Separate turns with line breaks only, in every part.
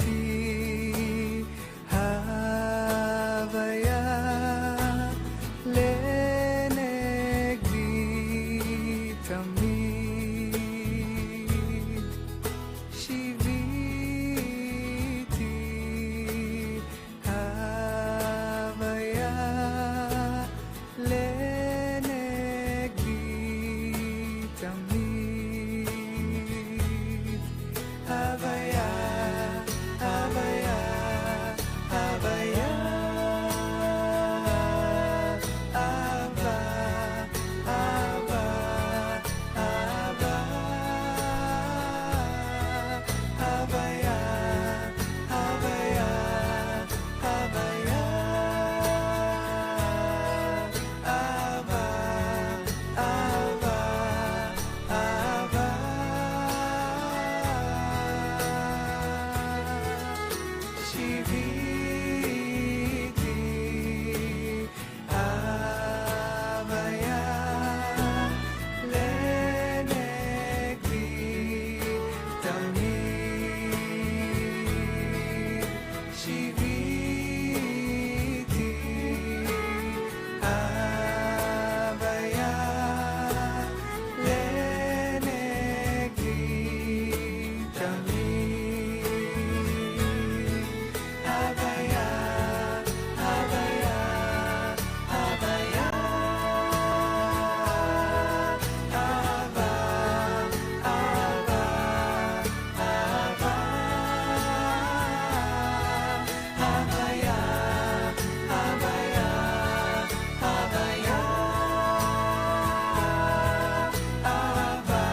שיוויתי הוויה לנגדי תמיד. שיוויתי הוויה לנגדי תמיד. הוויה, הוויה, הוויה, אהבה, אהבה, אהבה, הוויה, הוויה, הוויה, אהבה, אהבה, אהבה. שיוויתי הוויה לנגדי תמיד. שיוויתי הוויה לנגדי תמיד. הוויה, הוויה, הוויה, אהבה, אהבה, אהבה, הוויה, הוויה, הוויה, אהבה,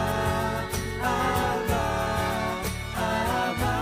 אהבה,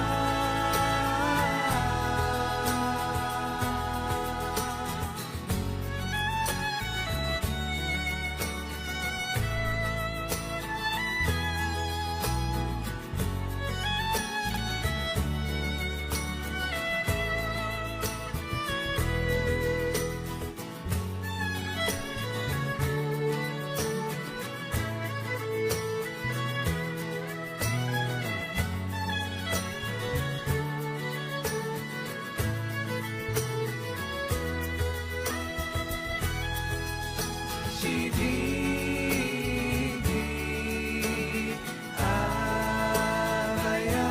שיוויתי הוויה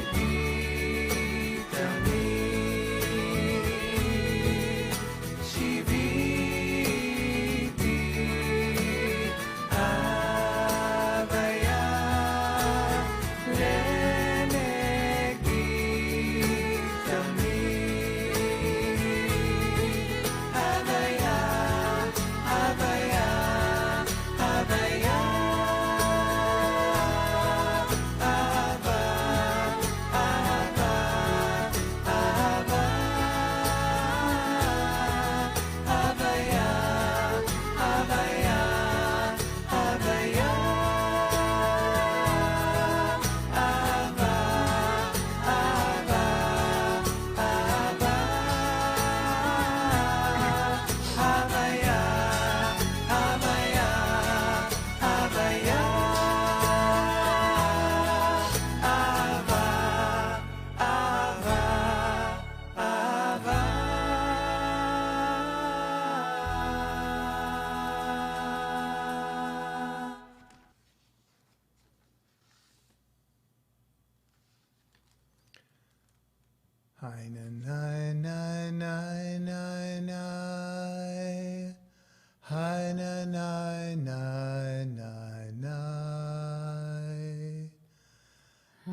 לנגדי תמיד. שיוויתי הוויה לנגדי תמיד. הוויה, הוויה, הוויה, אהבה, אהבה, אהבה, הוויה, הוויה, הוויה, אהבה, אהבה, אהבה, הוויה, הוויה, הוויה, אהבה, אהבה, אהבה. Hi na na na na na na. Hi na na na na na.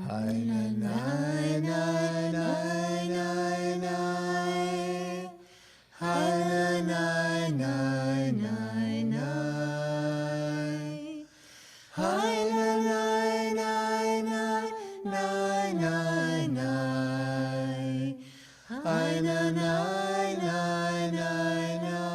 Hi na na na na na na. Hi na na na na na. Hi na na na na na na na. Hi na na na na na.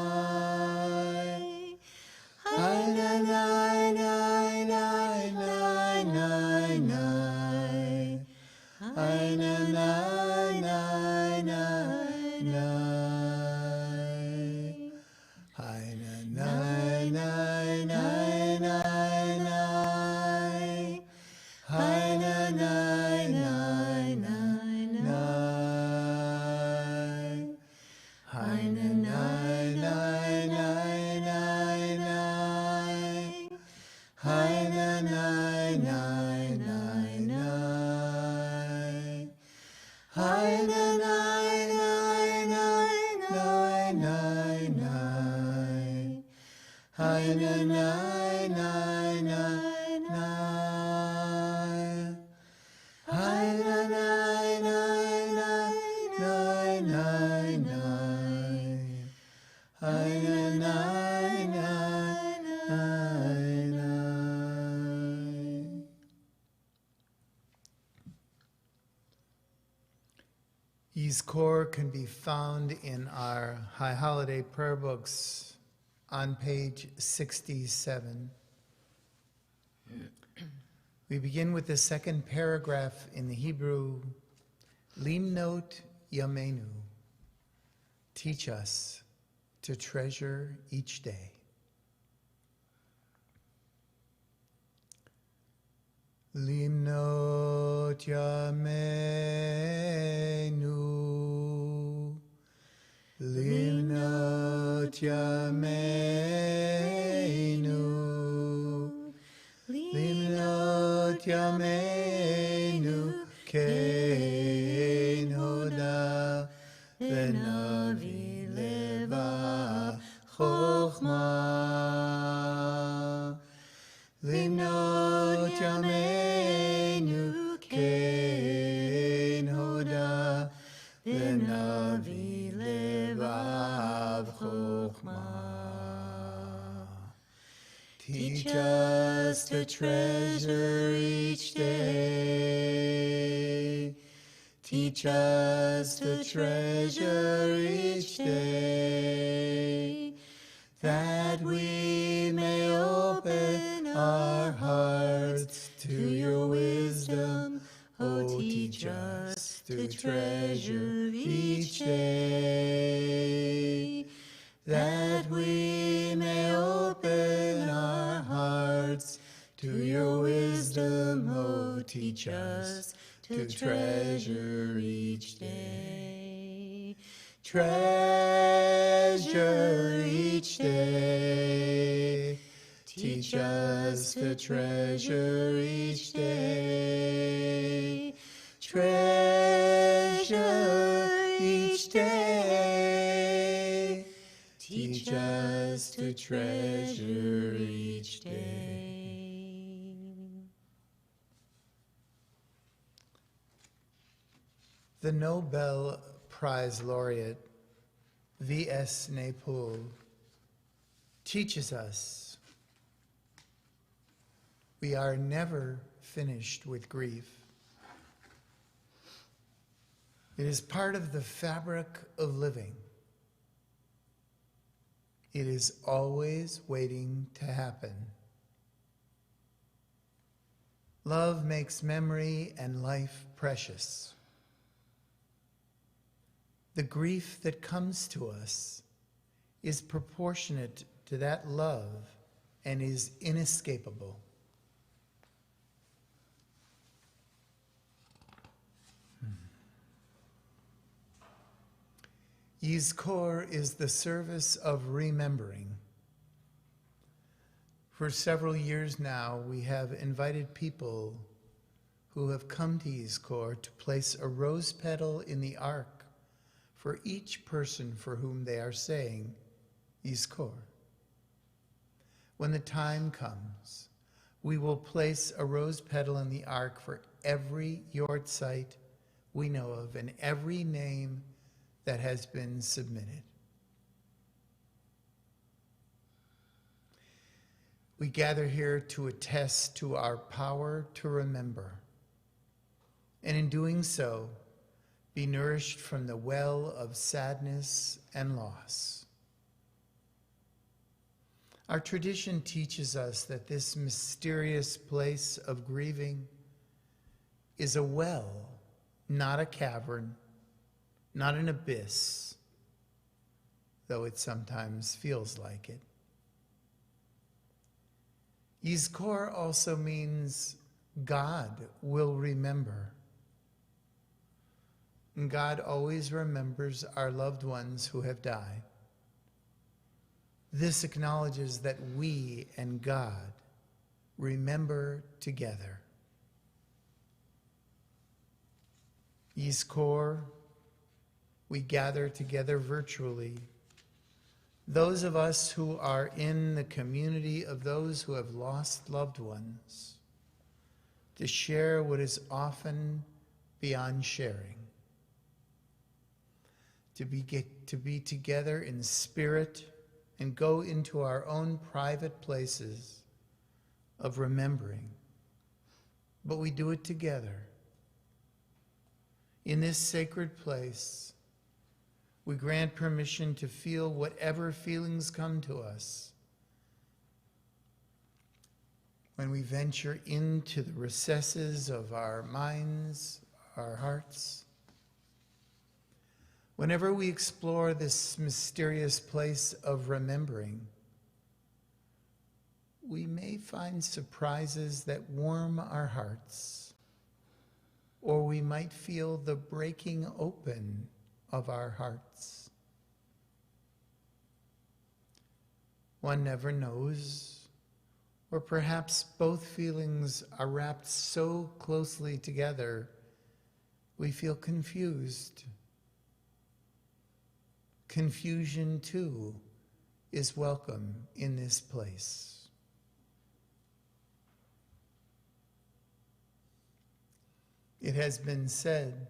Yizkor can be found in our High Holiday prayer books on page 67. We begin with the second paragraph in the Hebrew, Limnot Yamenu, teach us to treasure each day. Limnot Yamenu, Limnot Yamenu, Limnot Yamenu, Kein Hoda, Venavi Leva Chochma, Limnot Yamenu, Kein Hoda, Venavi Levav Chochma. Teach us to treasure each day. Teach us to treasure each day, that we may open our hearts to your wisdom. Oh, teach us to treasure each day, that we may open our hearts to your wisdom. Oh, teach us to treasure each day. Treasure each day. Teach us to treasure each day. Treasure each day. Teach us to treasure each day. The Nobel Prize laureate V.S. Naipaul teaches us we are never finished with grief. It is part of the fabric of living. It is always waiting to happen. Love makes memory and life precious. The grief that comes to us is proportionate to that love and is inescapable. Yizkor is the service of remembering. For several years now, we have invited people who have come to Yizkor to place a rose petal in the ark for each person for whom they are saying Yizkor. When the time comes, we will place a rose petal in the ark for every yahrzeit we know of and every name that has been submitted. We gather here to attest to our power to remember, and in doing so, be nourished from the well of sadness and loss. Our tradition teaches us that this mysterious place of grieving is a well, not a cavern, not an abyss, though it sometimes feels like it. Yizkor also means God will remember. And God always remembers our loved ones who have died. This acknowledges that we and God remember together. Yizkor, we gather together virtually, those of us who are in the community of those who have lost loved ones, to share what is often beyond sharing, to be together in spirit and go into our own private places of remembering, but we do it together. In this sacred place, we grant permission to feel whatever feelings come to us when we venture into the recesses of our minds, our hearts. Whenever we explore this mysterious place of remembering, we may find surprises that warm our hearts, or we might feel the breaking open of our hearts. One never knows, or perhaps both feelings are wrapped so closely together, we feel confused. Confusion, too, is welcome in this place. It has been said,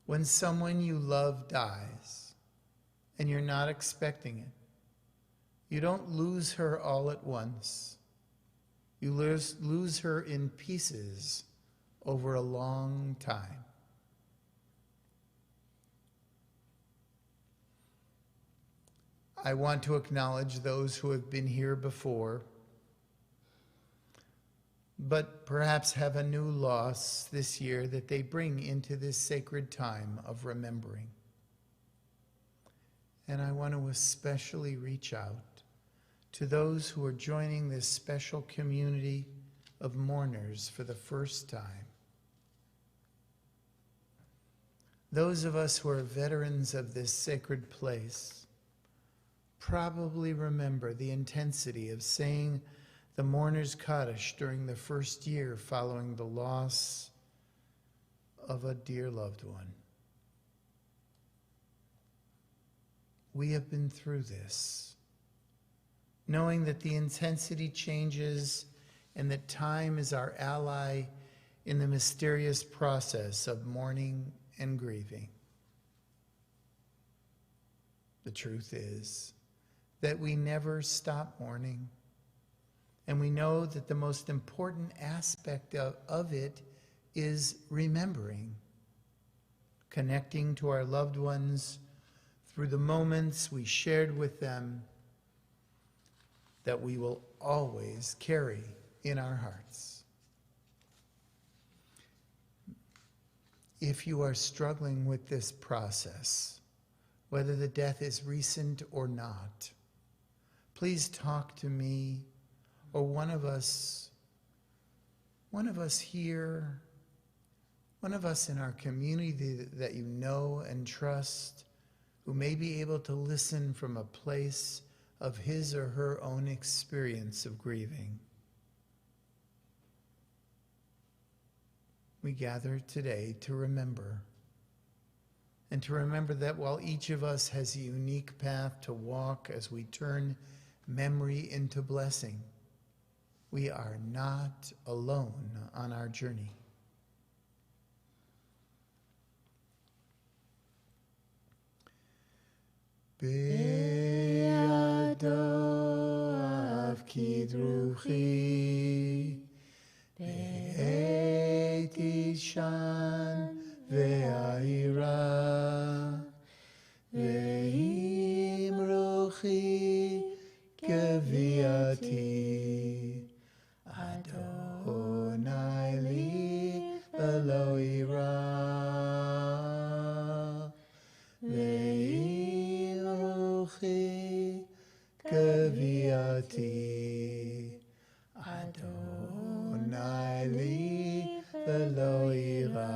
when someone you love dies and you're not expecting it, you don't lose her all at once. You lose her in pieces over a long time. I want to acknowledge those who have been here before, but perhaps have a new loss this year that they bring into this sacred time of remembering. And I want to especially reach out to those who are joining this special community of mourners for the first time. Those of us who are veterans of this sacred place probably remember the intensity of saying the mourner's Kaddish during the first year following the loss of a dear loved one. We have been through this, knowing that the intensity changes and that time is our ally in the mysterious process of mourning and grieving. The truth is that we never stop mourning. And we know that the most important aspect of it is remembering, connecting to our loved ones through the moments we shared with them that we will always carry in our hearts. If you are struggling with this process, whether the death is recent or not, please talk to me or one of us here, one of us in our community that you know and trust, who may be able to listen from a place of his or her own experience of grieving. We gather today to remember, and to remember that while each of us has a unique path to walk as we turn memory into blessing, we are not alone on our journey. Be'yado avkid ruchi be'et ishan ve'ayira ve'im ruchi keviati Adonai li velo ira ve'im ruchi keviati Adonai li velo ira.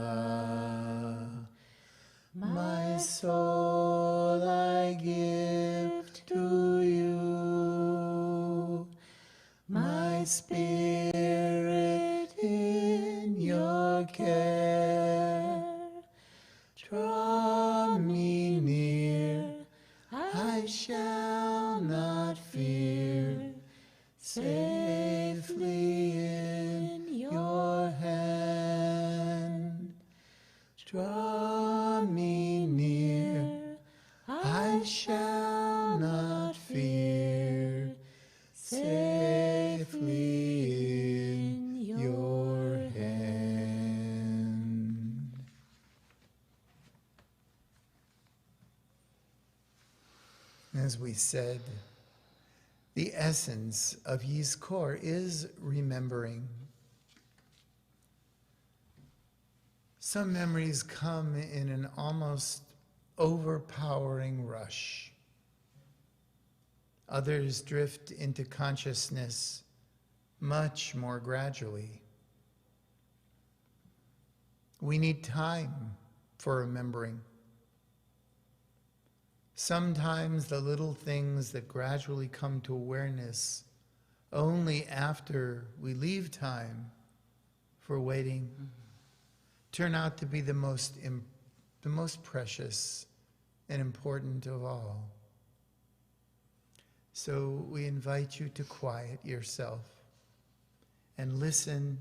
My soul I give to you, my spirit in your care. Draw me near, I shall safely in your hand. Draw me near, I shall not fear, safely in your hand. As we said, the essence of Yizkor is remembering. Some memories come in an almost overpowering rush. Others drift into consciousness much more gradually. We need time for remembering. Sometimes the little things that gradually come to awareness only after we leave time for waiting turn out to be the most precious and important of all. So we invite you to quiet yourself and listen,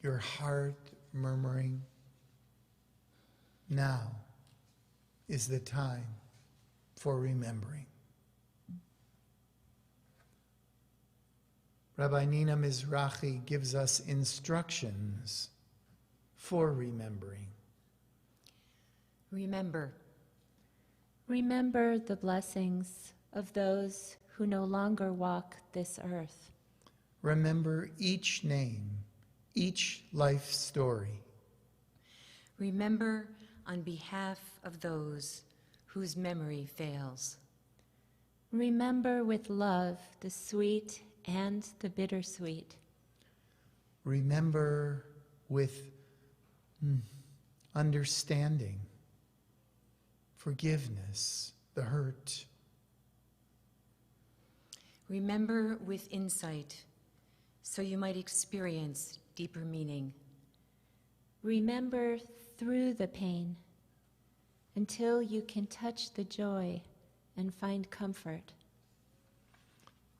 your heart murmuring, now is the time for remembering. Rabbi Nina Mizrahi gives us instructions for remembering.
Remember. Remember the blessings of those who no longer walk this earth.
Remember each name, each life story.
Remember on behalf of those whose memory fails. Remember with love the sweet and the bittersweet.
Remember with understanding, forgiveness, the hurt.
Remember with insight, so you might experience deeper meaning. Remember through the pain, until you can touch the joy and find comfort.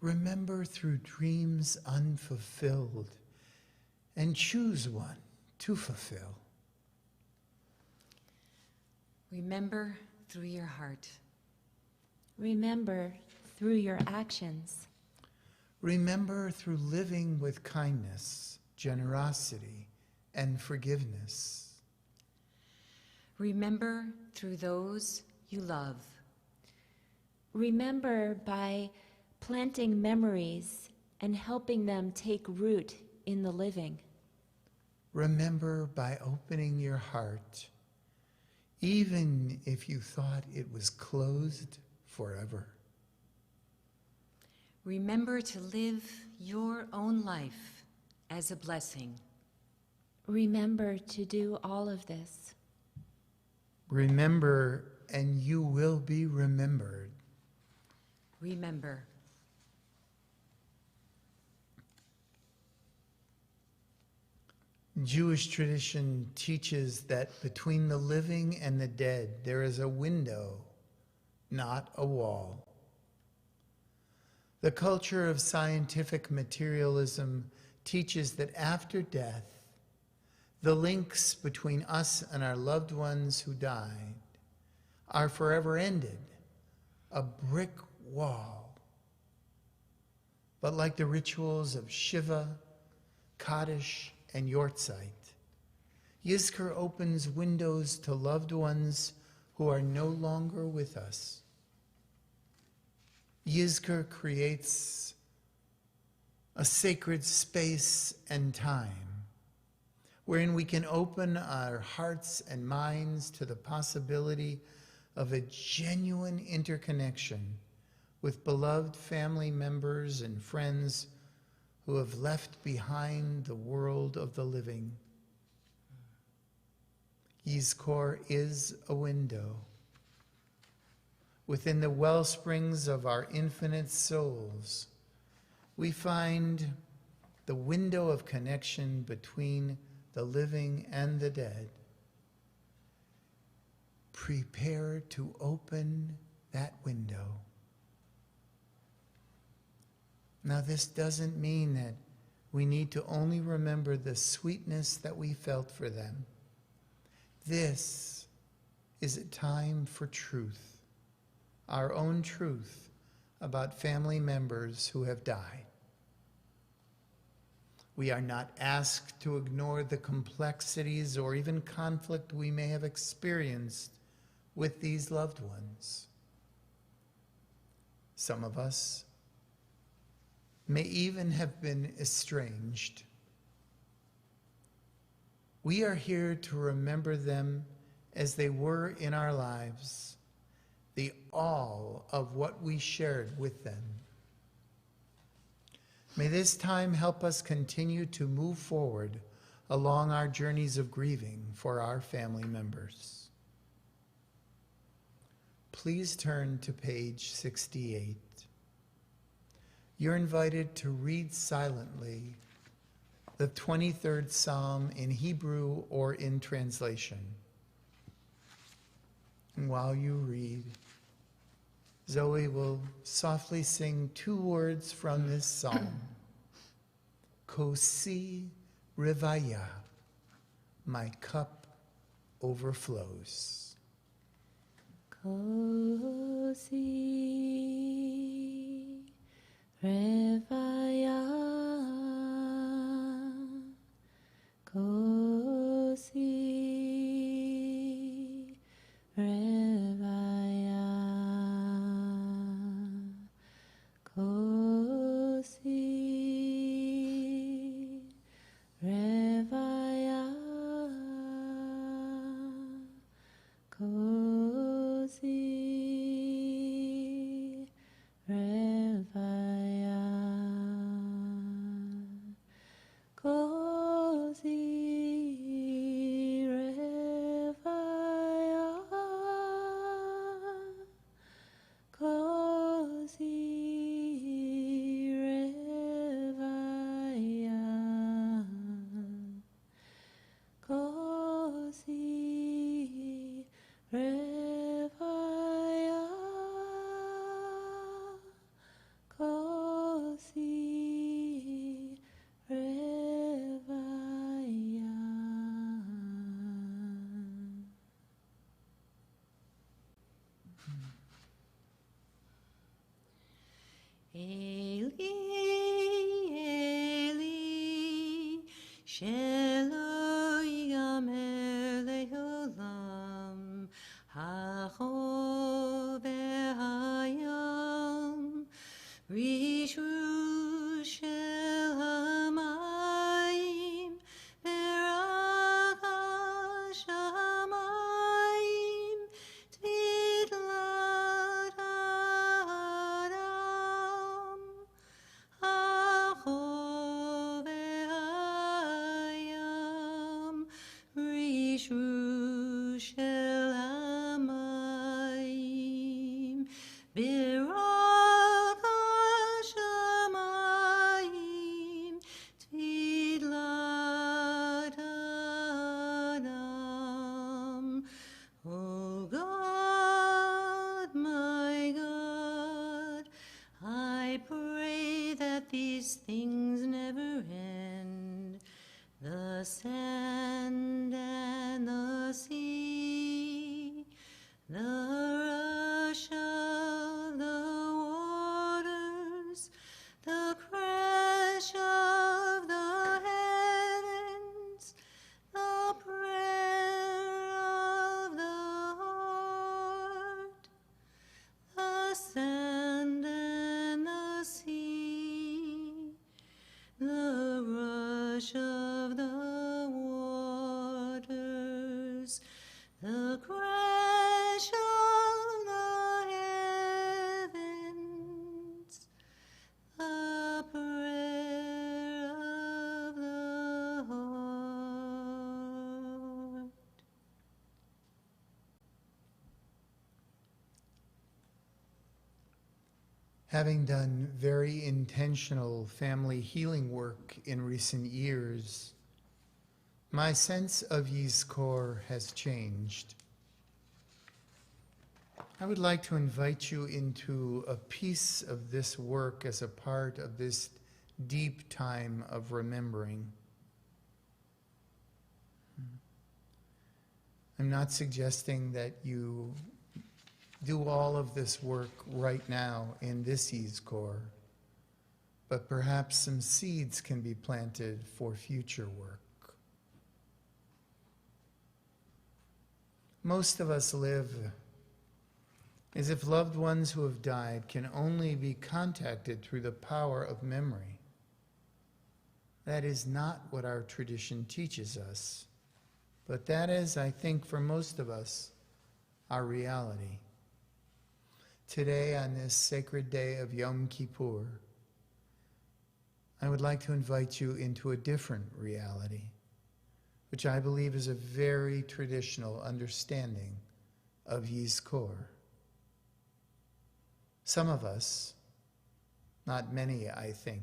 Remember through dreams unfulfilled, and choose one to fulfill.
Remember through your heart. Remember through your actions.
Remember through living with kindness, generosity, and forgiveness.
Remember through those you love. Remember by planting memories and helping them take root in the living.
Remember by opening your heart, even if you thought it was closed forever.
Remember to live your own life as a blessing. Remember to do all of this.
Remember, and you will be remembered.
Remember.
Jewish tradition teaches that between the living and the dead, there is a window, not a wall. The culture of scientific materialism teaches that after death, the links between us and our loved ones who died are forever ended, a brick wall. But like the rituals of Shiva, Kaddish, and Yortzeit, Yizkor opens windows to loved ones who are no longer with us. Yizkor creates a sacred space and time wherein we can open our hearts and minds to the possibility of a genuine interconnection with beloved family members and friends who have left behind the world of the living. Yizkor is a window. Within the well springs of our infinite souls, we find the window of connection between the living and the dead. Prepare to open that window Now, this doesn't mean that we need to only remember the sweetness that we felt for them. This is a time for truth, our own truth about family members who have died. We are not asked to ignore the complexities or even conflict we may have experienced with these loved ones. Some of us may even have been estranged. We are here to remember them as they were in our lives, the all of what we shared with them. May this time help us continue to move forward along our journeys of grieving for our family members. Please turn to page 68. You're invited to read silently the 23rd Psalm in Hebrew or in translation. And while you read, Zoe will softly sing 2 words from this psalm. Kosi rivaya, my cup overflows.
Kosi rivaya, kosi rivaya, kosi rivaya, kosi rivaya, kosi rivaya, kosi rivaya, kosi rivaya, kosi rivaya. Eli, Eli, Shelo Yigamer Leolam, Hachov Hayam, Rishru Shel Hamayim, Berak HaShamayim, Tvitlat Adam, Hachov Hayam, Rishru Shel Hamayim, Berak HaShamayim, Tvitlat Adam. Oh God, my God, I pray that these things never end. The sand and the sea, the rush of the waters, the crash of the heavens, the prayer of the heart, the sand and the sea, the rush of the waters, the crash of the heavens, the prayer of the heart.
Having done very intentional family healing work in recent years, my sense of Yizkor has changed. I would like to invite you into a piece of this work as a part of this deep time of remembering. I'm not suggesting that you do all of this work right now in this Yizkor, but perhaps some seeds can be planted for future work. Most of us live as if loved ones who have died can only be contacted through the power of memory. That is not what our tradition teaches us, but that is, I think, for most of us, our reality. Today, on this sacred day of Yom Kippur, I would like to invite you into a different reality, which I believe is a very traditional understanding of Yizkor. Some of us, not many, I think,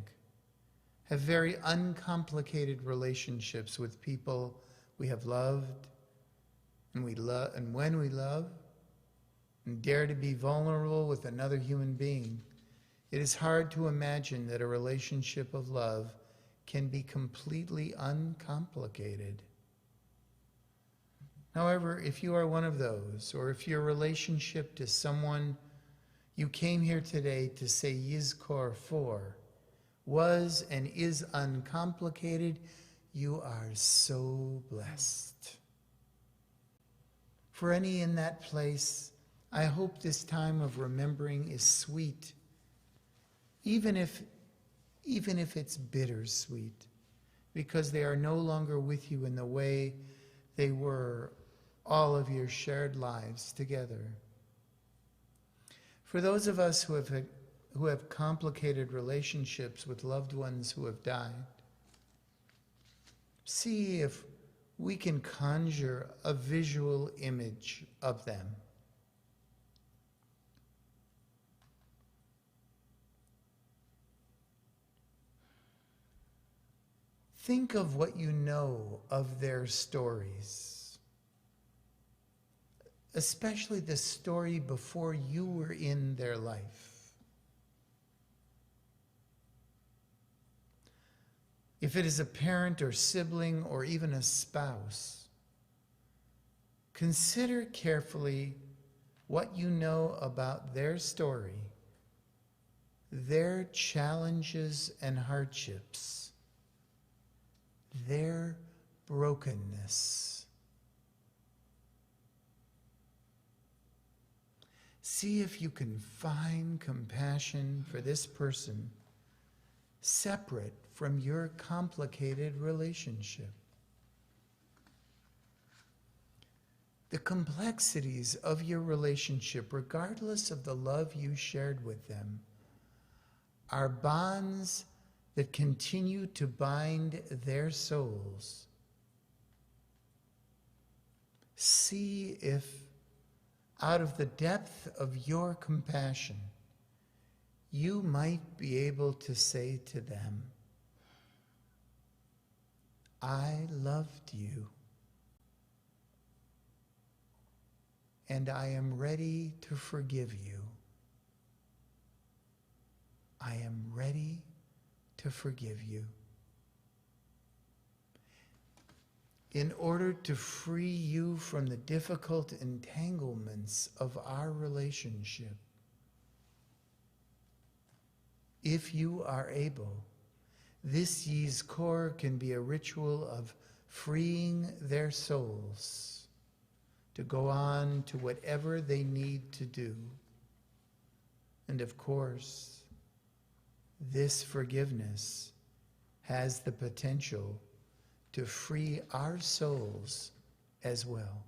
have very uncomplicated relationships with people we have loved, and when we love, and dare to be vulnerable with another human being, it is hard to imagine that a relationship of love can be completely uncomplicated. However, if you are one of those, or if your relationship to someone you came here today to say Yizkor for was and is uncomplicated, you are so blessed. For any in that place, I hope this time of remembering is sweet, even if it's bittersweet, because they are no longer with you in the way they were all of your shared lives together. For those of us who have complicated relationships with loved ones who have died, see if we can conjure a visual image of them. Think of what you know of their stories, especially the story before you were in their life. If it is a parent or sibling or even a spouse, consider carefully what you know about their story, their challenges and hardships, their brokenness. See if you can find compassion for this person separate from your complicated relationship. The complexities of your relationship, regardless of the love you shared with them, are bonds that continue to bind their souls. See if, out of the depth of your compassion, you might be able to say to them, I loved you, and I am ready to forgive you. I am ready to forgive you. In order to free you from the difficult entanglements of our relationship, if you are able, this Yizkor can be a ritual of freeing their souls to go on to whatever they need to do. And of course, this forgiveness has the potential to free our souls as well.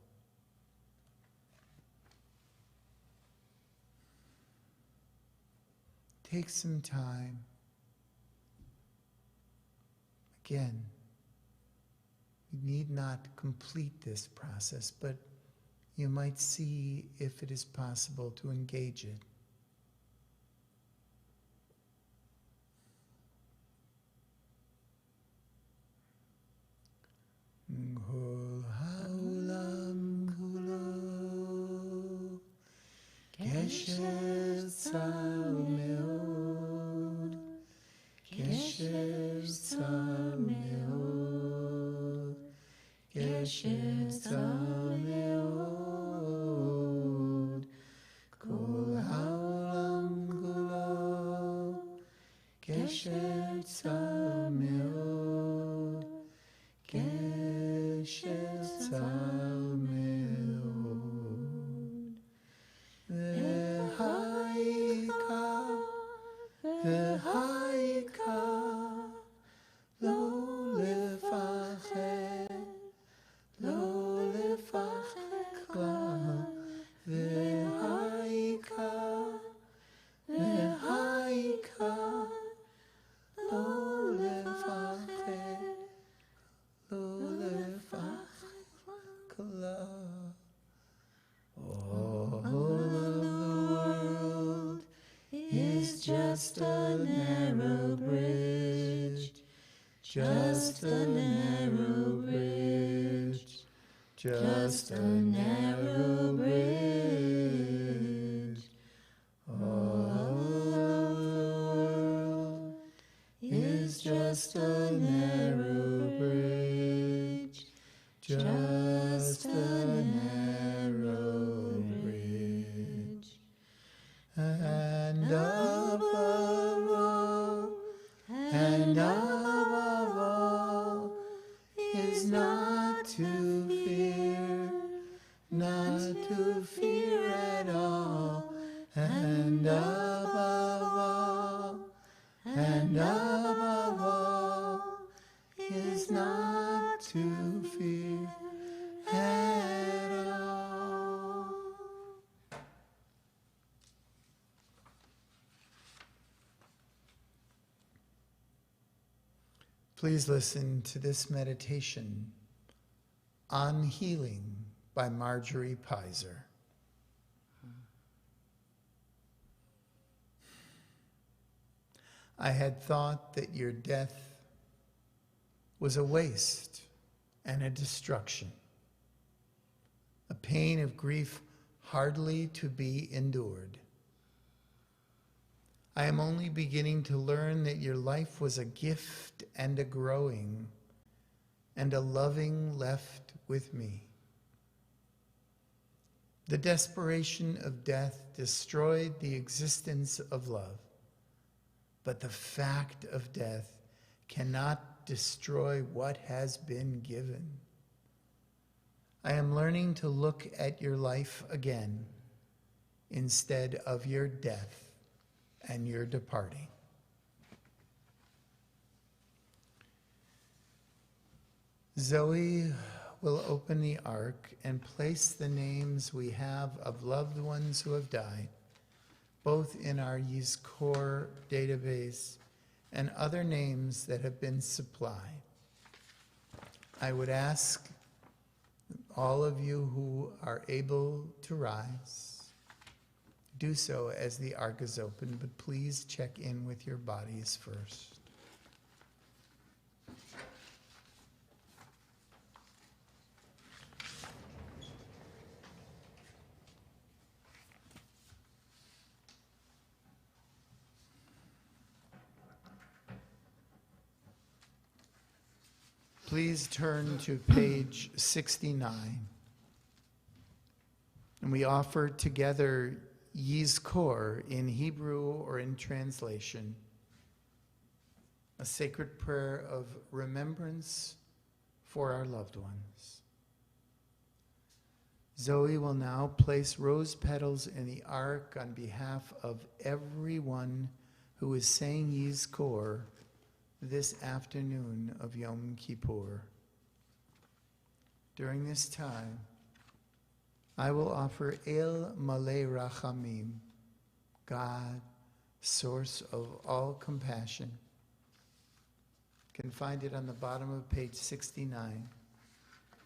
Take some time. Again, you need not complete this process, but you might see if it is possible to engage it. Kol haolam kulo Gesher tzal me'od, Gesher tzal me'od, V'ha'ika, lo lefachet, lo lefachet klal, V'ha'ika, v'ha'ika, lo lefachet, lo lefachet klal. All of the world is just a narrow bridge, just a narrow bridge, just a narrow bridge. All of the world is just a narrow bridge, just a narrow bridge. And above all, is not to fear at all. And above all, is not to fear at all. Please listen to this meditation on healing by Marjorie Piser. I had thought that your death was a waste and a destruction, a pain of grief hardly to be endured. I am only beginning to learn that your life was a gift and a growing and a loving left with me. The desperation of death destroyed the existence of love, but the fact of death cannot destroy what has been given. I am learning to look at your life again instead of your death and your departing. Zoe will open the ark and place the names we have of loved ones who have died, both in our Yizkor database and other names that have been supplied. I would ask all of you who are able to rise, do so as the ark is open, but please check in with your bodies first. Please turn to page 69. And we offer together Yizkor in Hebrew or in translation, a sacred prayer of remembrance for our loved ones. Zoe will now place rose petals in the ark on behalf of everyone who is saying Yizkor this afternoon of Yom Kippur. During this time, I will offer El Malei Rachamim, God, source of all compassion. You can find it on the bottom of page 69.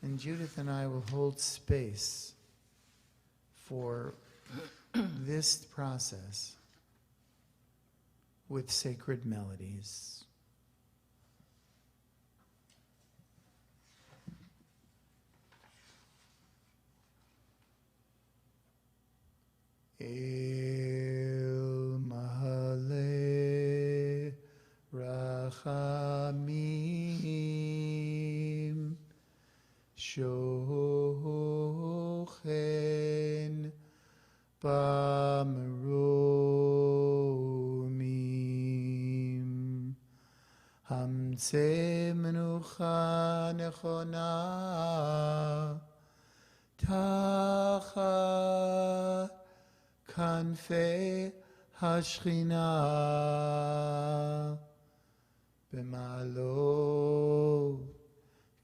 And Judith and I will hold space for this process with sacred melodies. El Malei Rachamim Shochen Bamromim המצא מנוחה נכונה תחת כנפי השכינה במעלות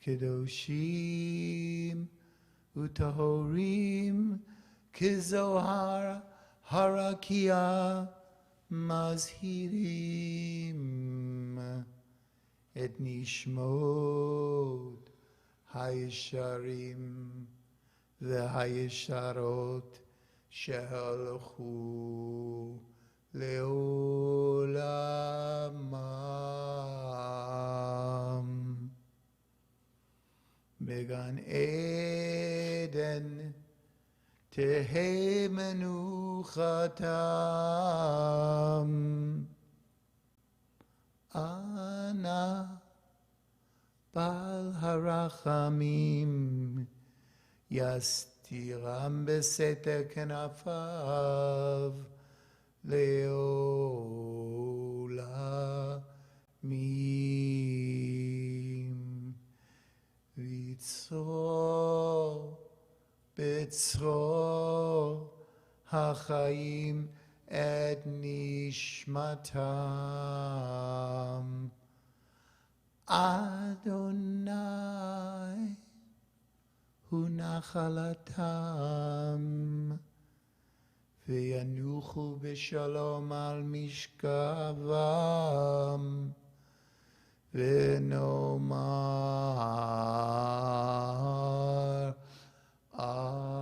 קדושים וטהורים כזוהר הרקיע מזהירים את נשמות הישרים והישרות שהלכו לעולמם. בגן עדן תהא מנוחתם. אנא בעל הרחמים יסתירם בסתר כנפיו לעולמים. ויצור בצרור החיים את נשמתם. אדוני הוא נחלתם, וינוחו בשלום על משכבם, ונאמר אמן.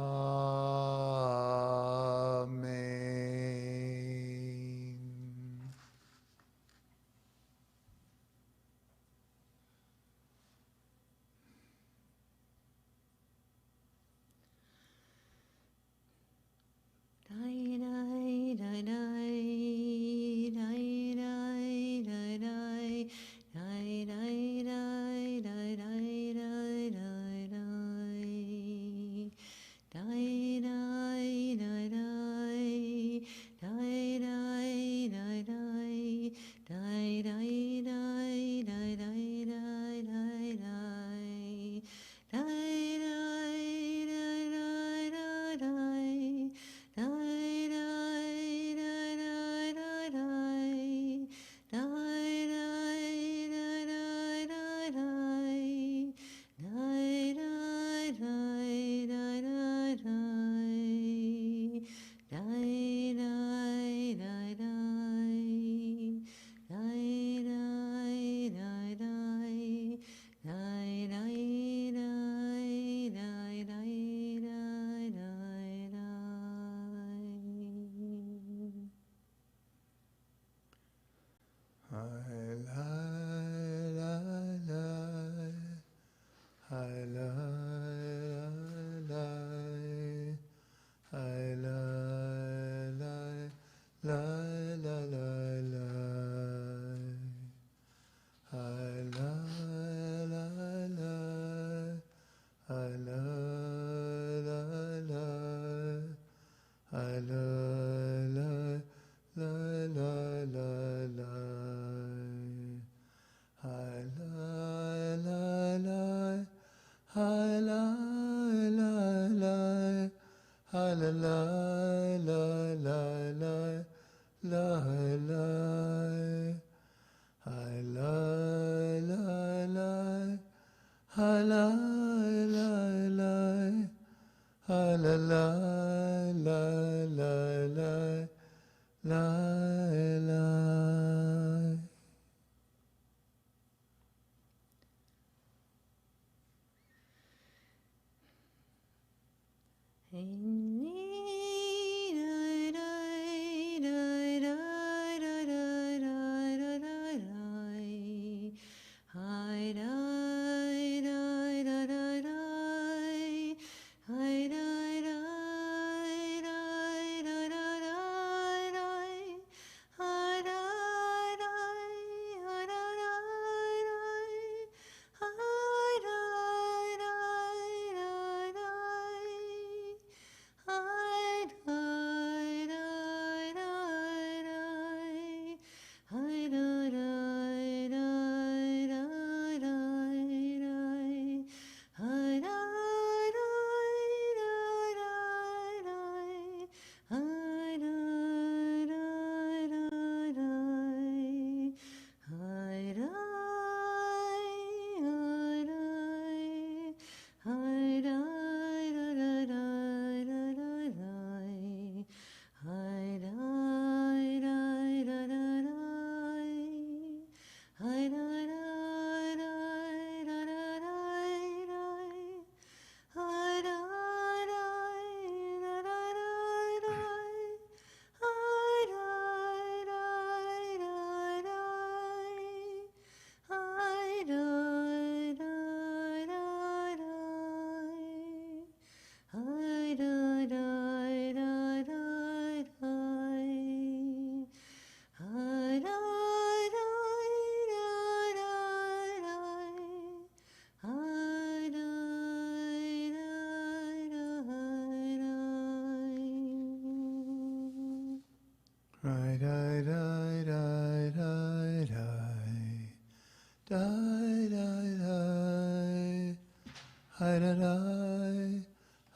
Hi-da-dai,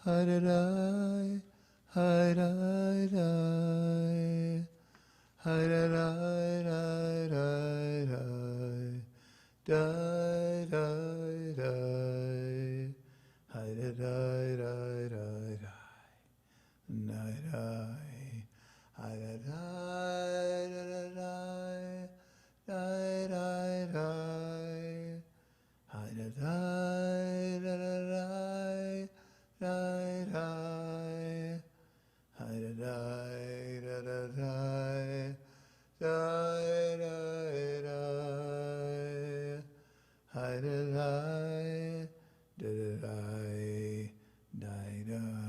hi-da-dai, hi-da-dai, hi-da-dai, dai-dai-dai, hi-da-dai-dai-dai-dai, night-dai, hi-da-dai-dai-dai, dai-dai-dai, hi-da-dai-dai-dai, dai-dai, hi-da-dai-dai-dai, dai-dai-dai, hi-da-dai, da-da-dai, dai-dai.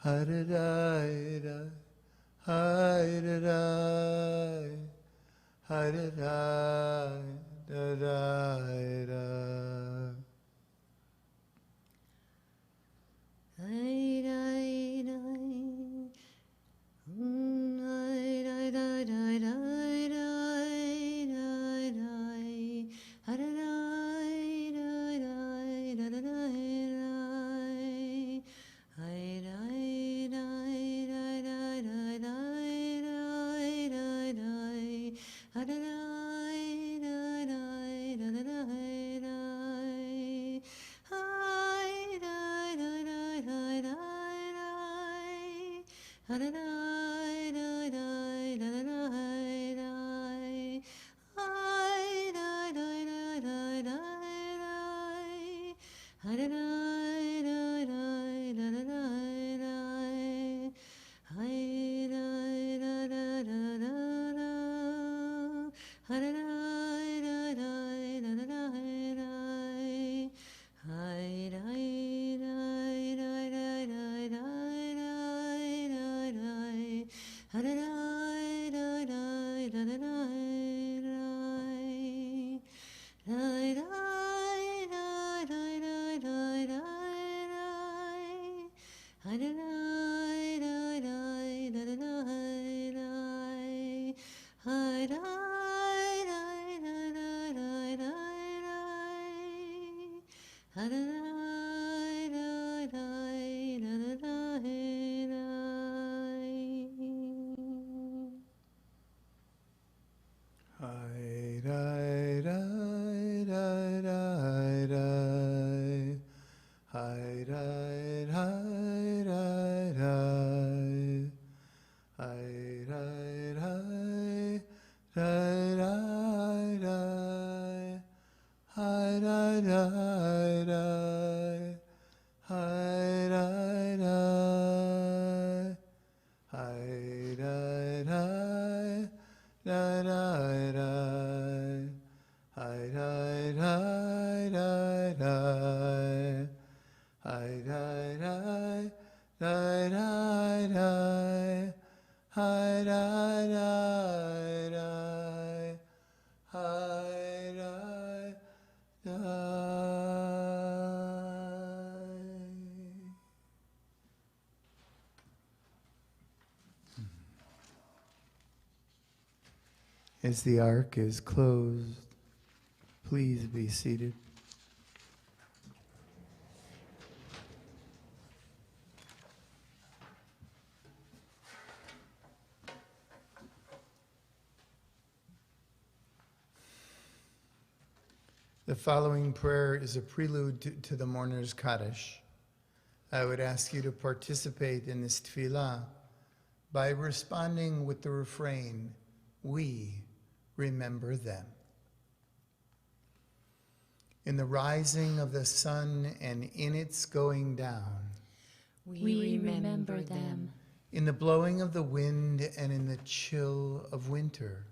Hi ha-da-da-da, ha-da-da, ha-da-da, da-da-da. As the ark is closed, please be seated. The following prayer is a prelude to the Mourner's Kaddish. I would ask you to participate in this tefillah by responding with the refrain, "We remember them." In the rising of the sun and in its going down,
we remember them.
in the blowing of the wind and in the chill of winter,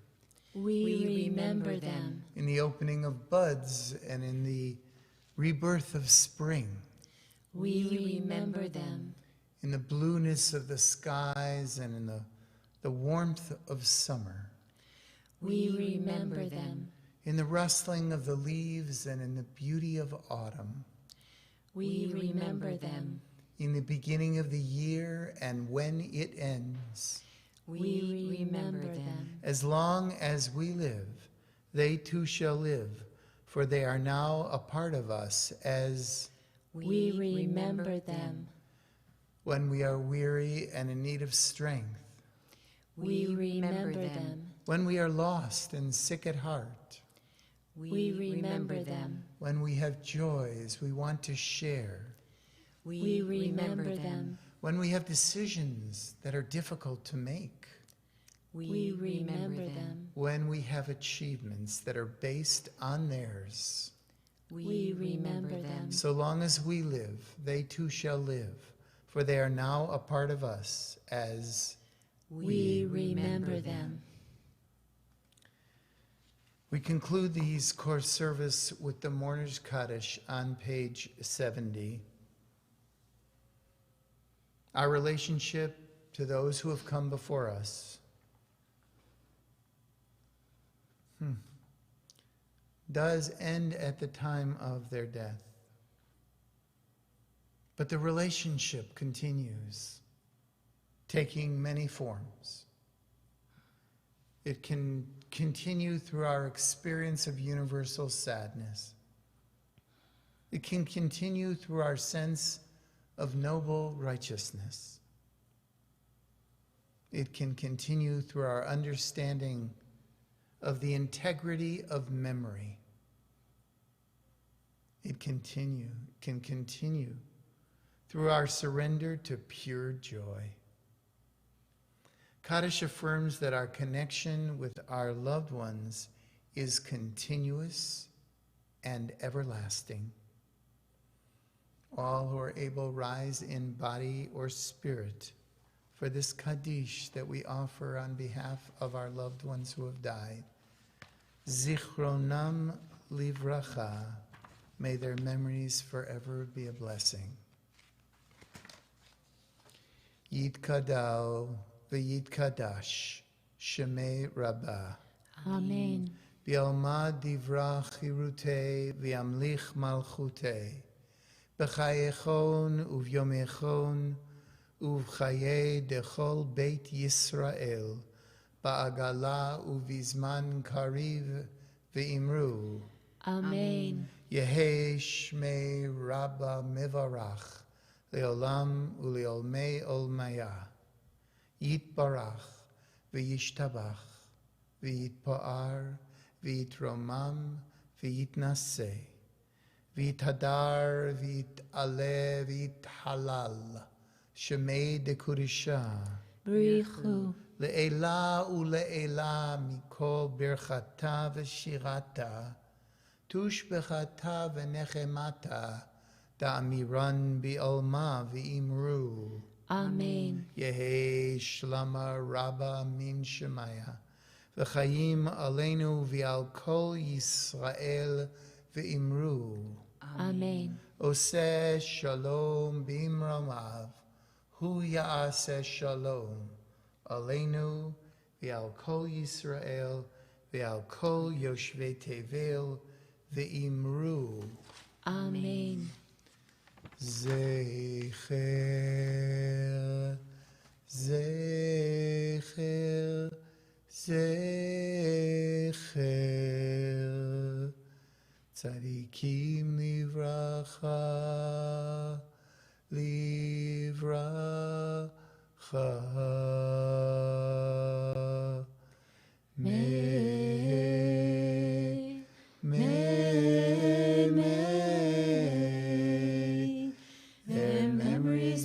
We remember them.
in the opening of buds and in the rebirth of spring,
We remember them.
in the blueness of the skies and in the warmth of summer,
We remember them.
in the rustling of the leaves and in the beauty of autumn,
We remember them.
in the beginning of the year and when it ends.
We remember them.
As long as we live, they too shall live, for they are now a part of us as
We remember them.
when we are weary and in need of strength,
We remember them.
when we are lost and sick at heart,
We remember them.
when we have joys we want to share,
We remember them.
when we have decisions that are difficult to make,
We remember them.
when we have achievements that are based on theirs.
We remember them.
So long as we live, they too shall live, for they are now a part of us as
We remember them.
we conclude the Yizkor service with the Mourner's Kaddish on page 70. Our relationship to those who have come before us does end at the time of their death. But the relationship continues, taking many forms. It can continue through our experience of universal sadness. It can continue through our sense of noble righteousness. It can continue through our understanding of the integrity of memory. It can continue through our surrender to pure joy. Kaddish affirms that our connection with our loved ones is continuous and everlasting. All who are able rise in body or spirit for this Kaddish that we offer on behalf of our loved ones who have died. Zichronam livracha. May their memories forever be a blessing. Yitkadal v'yitkadash shemei rabbah.
Amen.
Bialma divra chirute v'yamlich malchute. B'chayechon uvyomechon uvchaye dechol beit Yisrael. Ba'agala uvizman kariv v'imru.
Amen.
Yehe shmei rabba mevarach. Leolam uleolmei olmaya. Yitbarach v'yishtabach v'yitpa'ar v'yitromam v'yitnaseh v'yithadar v'yit'aleh v'yithalal shemei dekudisha
Brichu.
le'ela ule'ela mikol birchata v'shirata tushbechata v'nechemata da'amiran bi'olma v'imru.
Amen.
Yehe shlama rabba min shemaya v'chayim aleinu v'al kol Yisrael v'imru.
Amen.
Oseh shalom b'imramav hu ya'aseh shalom aleinu v'al kol Yisrael v'al kol yoshvei tevel v'imru.
Amen.
Zecher, zecher, zecher, tzadikim livracha, livracha.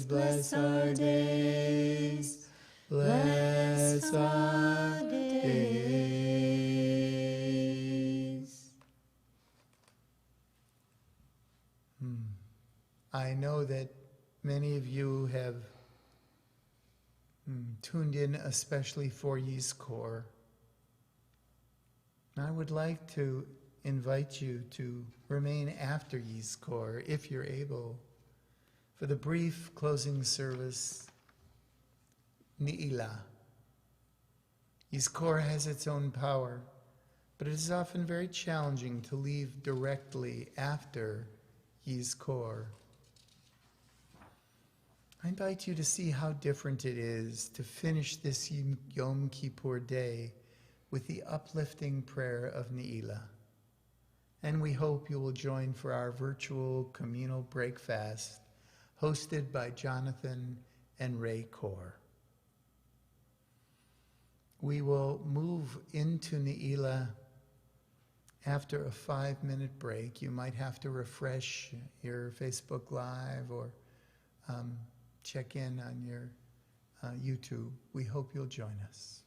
Bless our days, bless our days. I know that many of you have tuned in especially for Yizkor. I would like to invite you to remain after Yizkor, if you're able, for the brief closing service, Ni'ilah. Yizkor has its own power, but it is often very challenging to leave directly after Yizkor. I invite you to see how different it is to finish this Yom Kippur day with the uplifting prayer of Ni'ilah. And we hope you will join for our virtual communal break fast, hosted by Jonathan and Ray Kaur. We will move into Ni'ilah after a 5-minute break. You might have to refresh your Facebook Live or check in on your YouTube. We hope you'll join us.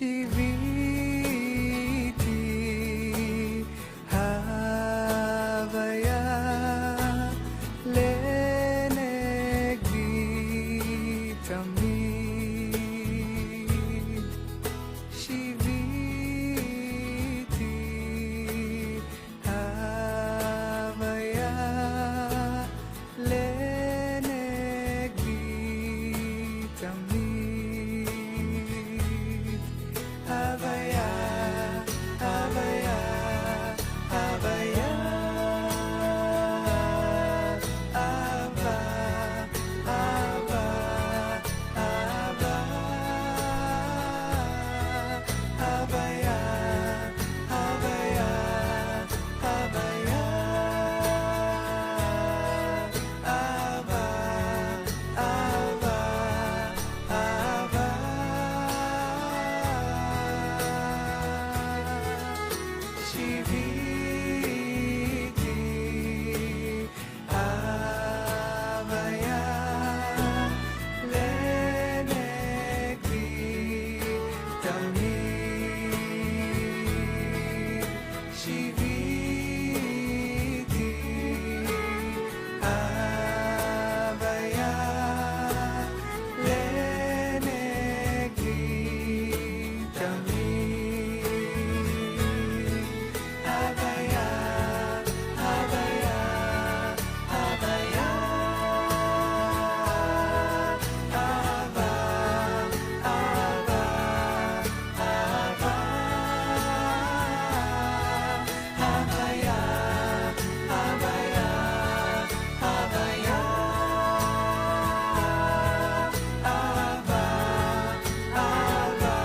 שיוויתי הוויה לנגדי תמיד. שיוויתי הוויה לנגדי תמיד. הוויה, הוויה, הוויה, אהבה, אהבה, אהבה, הוויה, הוויה, הוויה, אהבה, אהבה, אהבה. שיוויתי הוויה לנגדי תמיד. שיוויתי הוויה לנגדי תמיד. הוויה, הוויה, הוויה, אהבה, אהבה, אהבה, הוויה, הוויה, הוויה, אהבה, אהבה,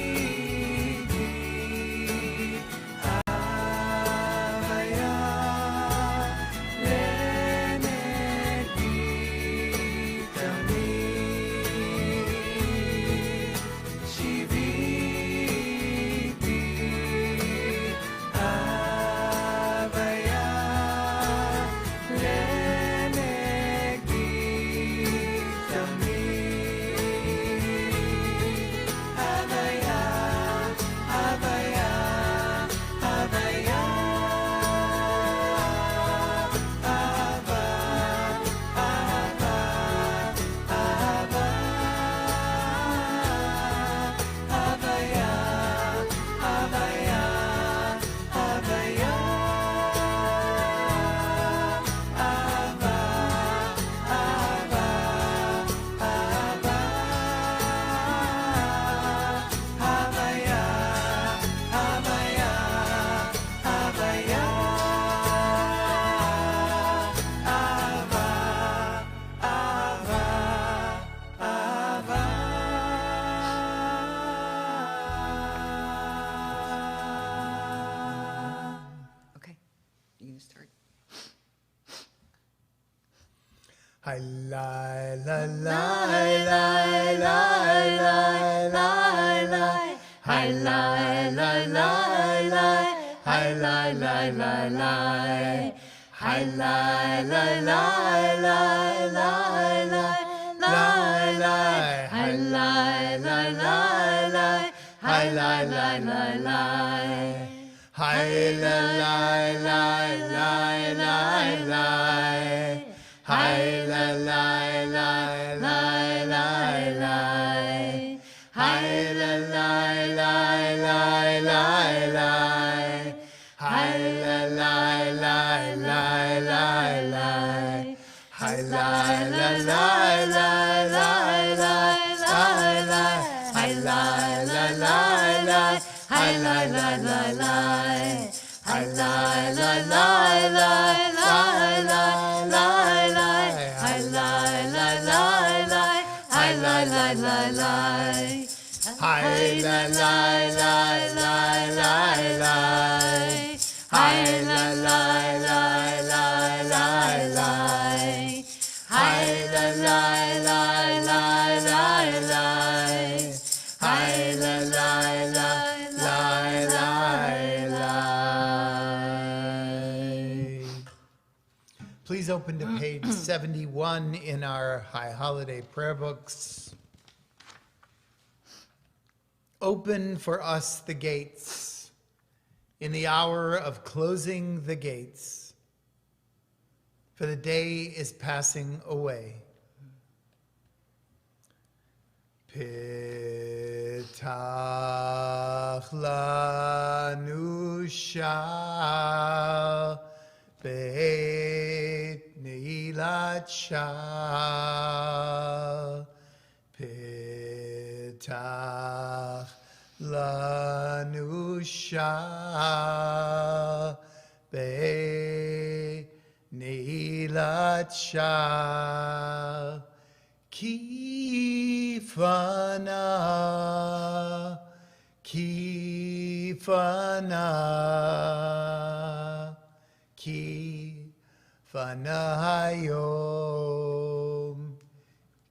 שיוויתי הוויה לנגדי תמיד. שיוויתי הוויה לנגדי תמיד. הוויה, הוויה, הוויה, אהבה, אהבה, אהבה, הוויה, הוויה, הוויה, אהבה, אהבה, אהבה, הוויה, הוויה, הוויה, אהבה, אהבה.
Okay, you can start.
Hi lie lie lie lie lie lie lie lie. Hi lie lie lie lie. Hi lie lie lie lie. Hi lie lie lie lie lie lie lie lie. Hi lie lie lie lie. Hi lie lie lie lie. Hi lie lie lie lie lie lie. Hi la la la la la la. Hi la la la la la la. Hi la la la la la la. Hi la la la la la la la la. Hi la la la la. Hi la la la la. Hi lai lai lai lai lai lai lai lai. Hi lai lai lai lai. Hi lai lai lai lai. Hi lai lai lai lai lai lai. Hi lai lai lai lai lai lai. Hi lai lai lai lai lai lai. Hi lai lai lai lai lai lai. Please open to page 71 in our High Holiday prayer books. Open for us the gates in the hour of closing the gates, for the day is passing away. Petach lanu shal beit neilat shal. Petach lanu shal beit neilat shal. Kifana, kifana, kifana hayom,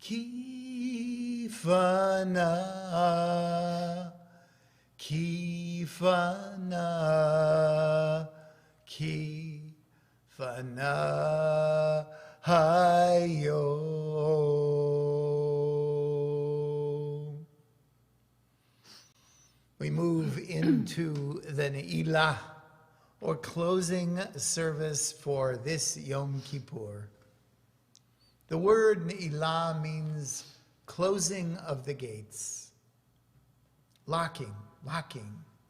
kifana, kifana, kifana hayom. We move into the Ne'ilah, or closing service for this Yom Kippur. The word Ne'ilah means closing of the gates, locking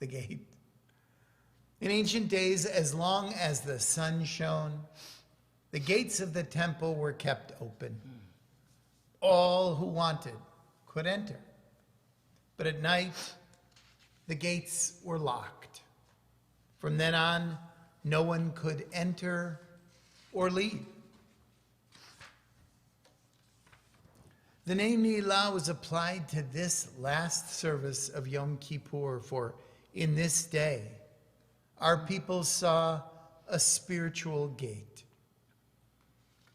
the gate. In ancient days, as long as the sun shone, the gates of the temple were kept open. All who wanted could enter. But at night, the gates were locked. From then on, no one could enter or leave. The name Ne'ilah was applied to this last service of Yom Kippur, for in this day, our people saw a spiritual gate.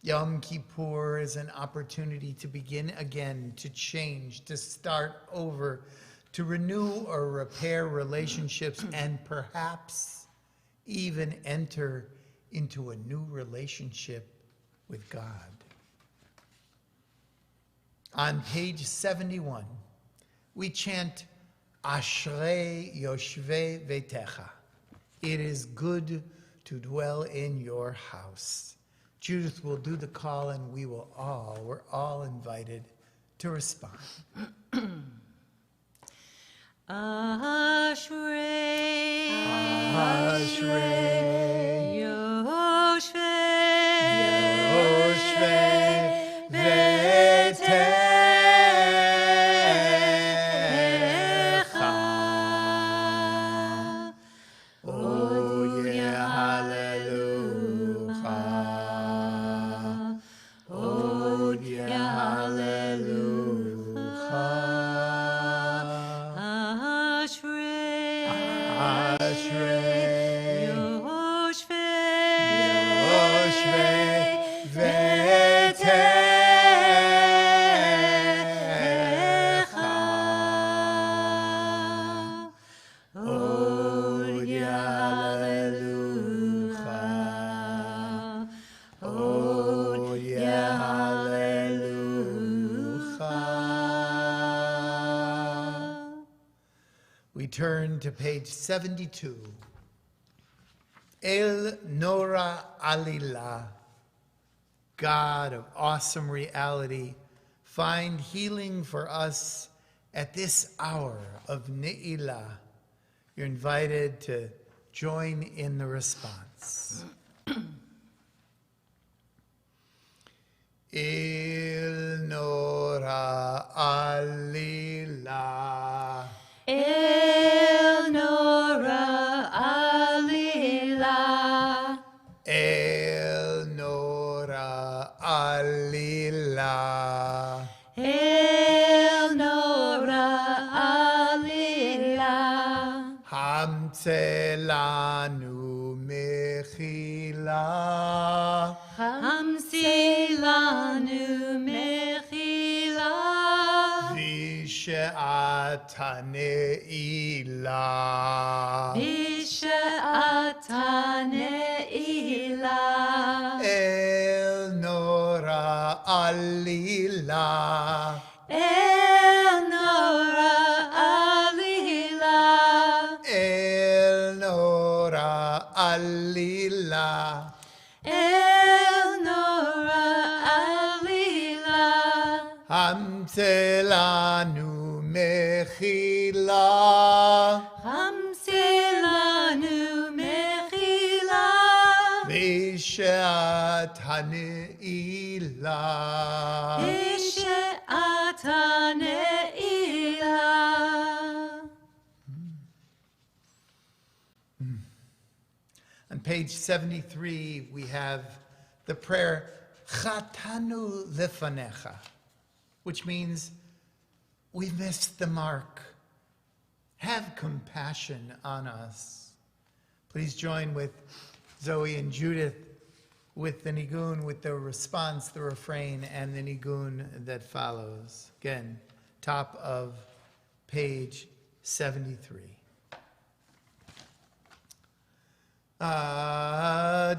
Yom Kippur is an opportunity to begin again, to change, to start over, to renew or repair relationships, and perhaps even enter into a new relationship with God. On page 71, we chant, Ashrei Yoshvei Vetecha. It is good to dwell in your house. Judith will do the call, and we're all invited to respond.
Ashrei,
Ashrei,
Yoshvei,
Vetecha. Oh yeah, hallelujah. Oh yeah, hallelujah. Ashrei, Yoshvei, Vetecha. Oh yeah, hallelujah. Oh yeah, hallelujah. We turn to page 72. El Nora Alila, God of awesome reality, find healing for us at this hour of Ne'ilah. You're invited to join in the response. El Nora Alila.
El Nora Alila.
lanu mechila.
Hamsi lanu mechila.
Vishe'ata ne'ilah.
Vishe'ata ne'ilah.
El nora alila.
El nora alila.
El nora alila.
El nora alila.
Hamselanu mechila.
Hamselanu mechila.
Vishat hane'ilah.
Vishe'ata ne'ilah.
On page 73, we have the prayer, Chatanu lefanecha, which means we've missed the mark. Have compassion on us. Please join with Zoe and Judith with the nigun, with the response, the refrain, and the nigun that follows. Again, top of page 73. Adon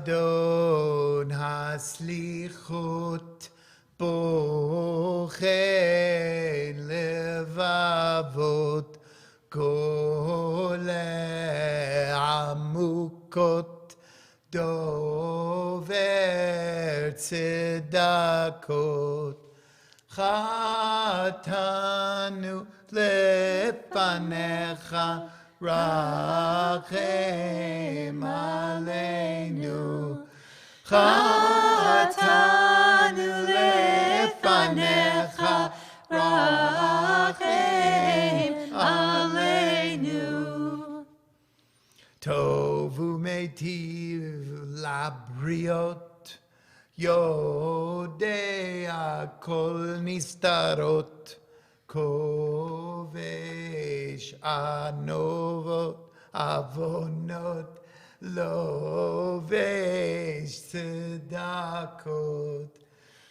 haslichut bochen levavot kole amukot dover tzedakot chatanu lepanecha Rachem aleinu, Chatanu lefanecha, Rachem aleinu. Tovu meitiv labriot, Yodea kol nistarot, Kovesh anovot avonot lovesh tzedakot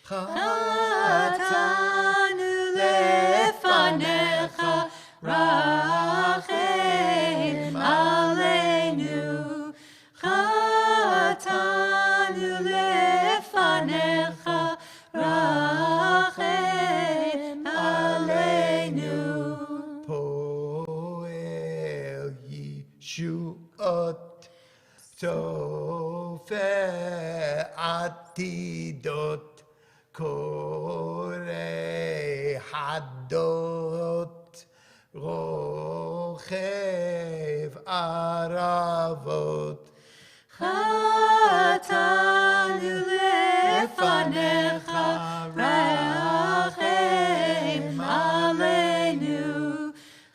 Chatanu lefanecha rachem aleinu. Chatanu lefanecha rachem aleinu.
Poel Yishuot Sofer Atidot Korei Hadot Rochev Aravot
Chatanu lefanecha rachem aleinu.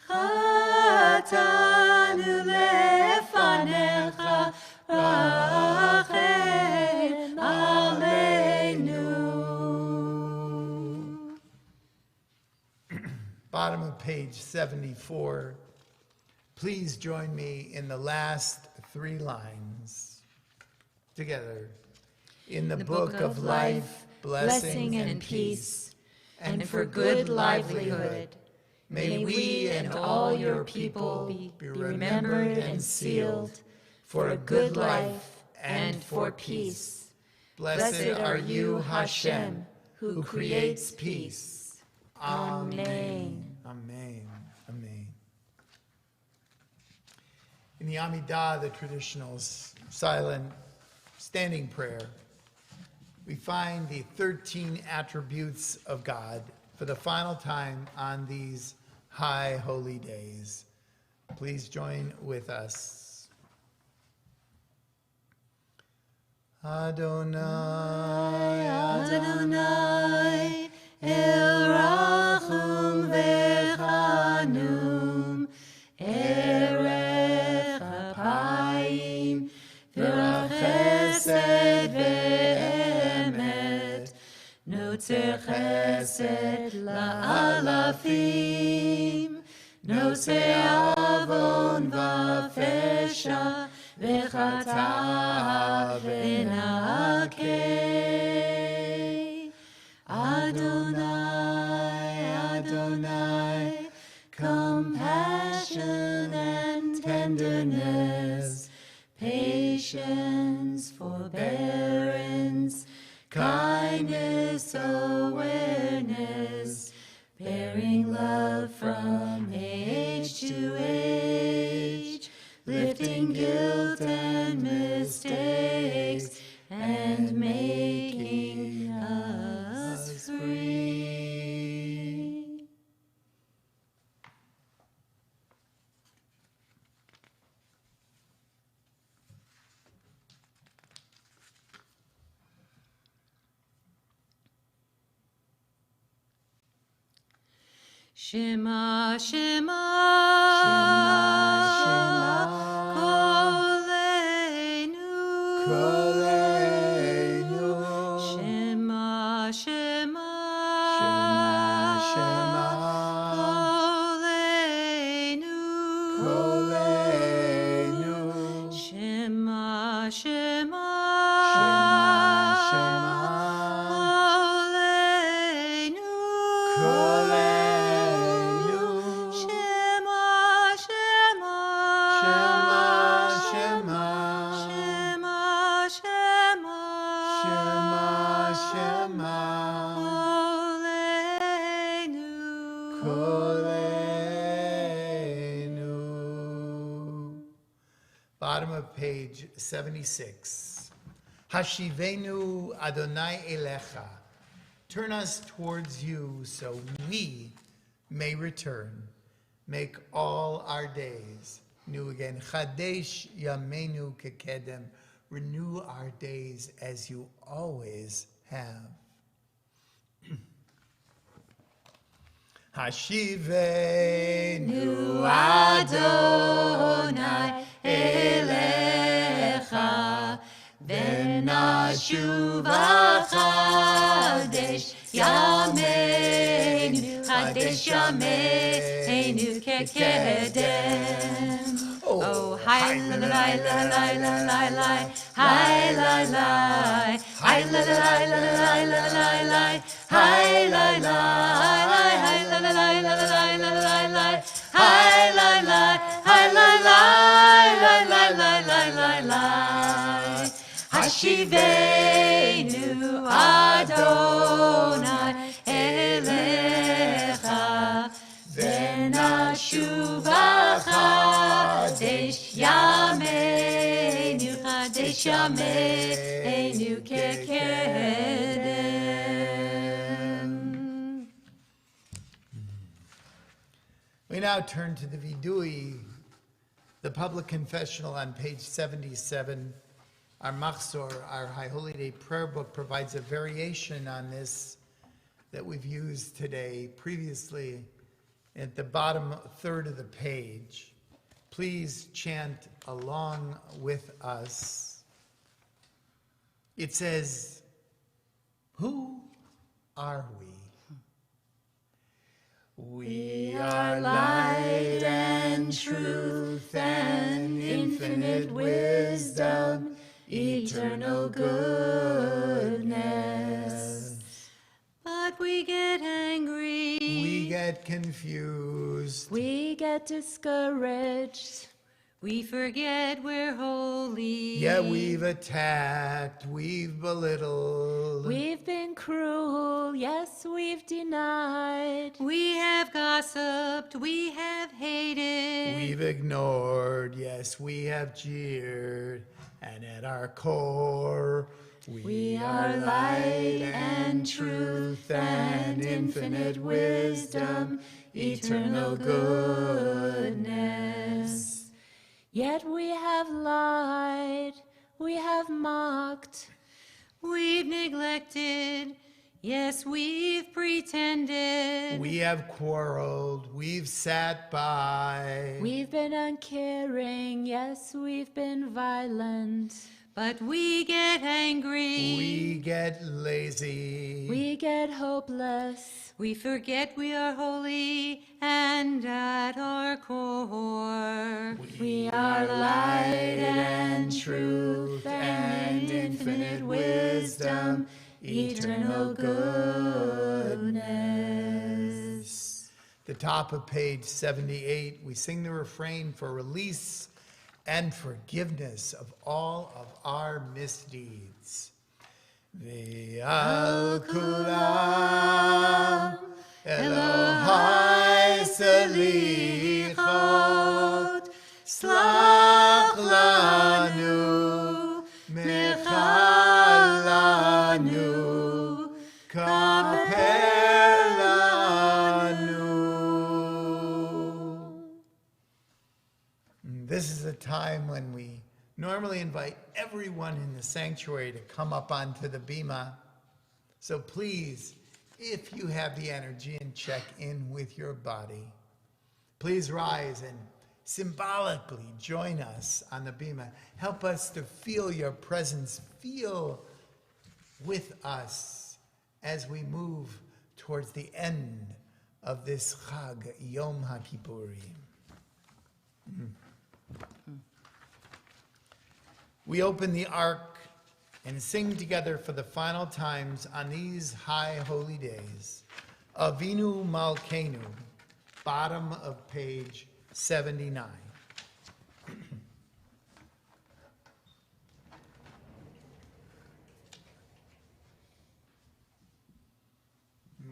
Chatanu lefanecha rachem aleinu.
Bottom of page 74. Please join me in the last three lines together. In the book of life, blessing and peace, and for good livelihood, may we and all your people be remembered and sealed for a good life and for peace. Blessed are you, Hashem, who creates peace. Amen. Amen. Amen. In the Amidah, the traditional silent standing prayer, we find the 13 attributes of God for the final time on these high holy days. Please join with us. Adonai,
Adonai, El Rachum Vechanum, Erech Apayim, V'Chesed Ve'emet, Notzer Chesed La'alafim, Notzer Avon V'Fesha, v'chata v'na'akeh. Adonai, Adonai, compassion and tenderness, patience, forbearance, kindness, awareness, bearing love from age to age, lifting guilt and mistakes, and making us free. Shema, Shema, Koleinu,
Koleinu.
Shema, Shema,
Shema,
Koleinu,
Koleinu.
Shema, Shema,
Shema,
Koleinu,
Koleinu.
Shema, Shema,
Shema, Shema,
Shema, Shema,
Shema,
Koleinu.
Koleinu. Bottom of page 76. Hashivenu Adonai Elecha. Turn us towards you so we may return. Make all our days new again. Chadesh Yamenu Kekedem. Renew our days as you always have. Hashivenu Adonai Elecha. Venashuv Chadesh Yameinu, Chadesh Yameinu Kekedem. Oh, hi la la la la la la la, hi la la, hi la la la la la la la, hi la la, hi la la la la la la la, hi la la, hi la la la la la la la. Hashivenu Adonai Elecha, Venashuv Chadesh Yameinu, Chadesh Yameinu Kekedem. We now turn to the Vidui, the public confessional on page 77. Our Machzor, our High Holy Day prayer book, provides a variation on this that we've used today previously at the bottom third of the page. Please chant along with us. It says, who are we? We are light and truth and infinite wisdom, eternal goodness. But we get angry. We get confused. We get discouraged. We forget we're holy. Yeah, we've attacked. We've belittled. We've been cruel. Yes, we've denied. We have gossiped. We have hated. We've ignored. Yes, we have jeered. And at our core, we are light and truth and infinite wisdom, eternal goodness. Yet we have lied, we have mocked, we've neglected, yes, we've pretended. We have quarreled, we've sat by. We've been uncaring, yes, we've been violent.
But we get angry.
We get lazy.
We get hopeless. We forget we are holy, and at our core,
We are light and truth and infinite wisdom, eternal goodness. The top of page 78, we sing the refrain for release and forgiveness of all of our misdeeds. Ve'al kulam Elohai selichot, slach lanu, mechal lanu, kaper lanu. This is a time when we normally invite everyone in the sanctuary to come up onto the bima. So please, if you have the energy and check in with your body, please rise and symbolically join us on the bima. Help us to feel your presence. Feel with us as we move towards the end of this Chag, Yom HaKippurim. We open the ark and sing together for the final times on these high holy days. Avinu Malkeinu, bottom of page 79.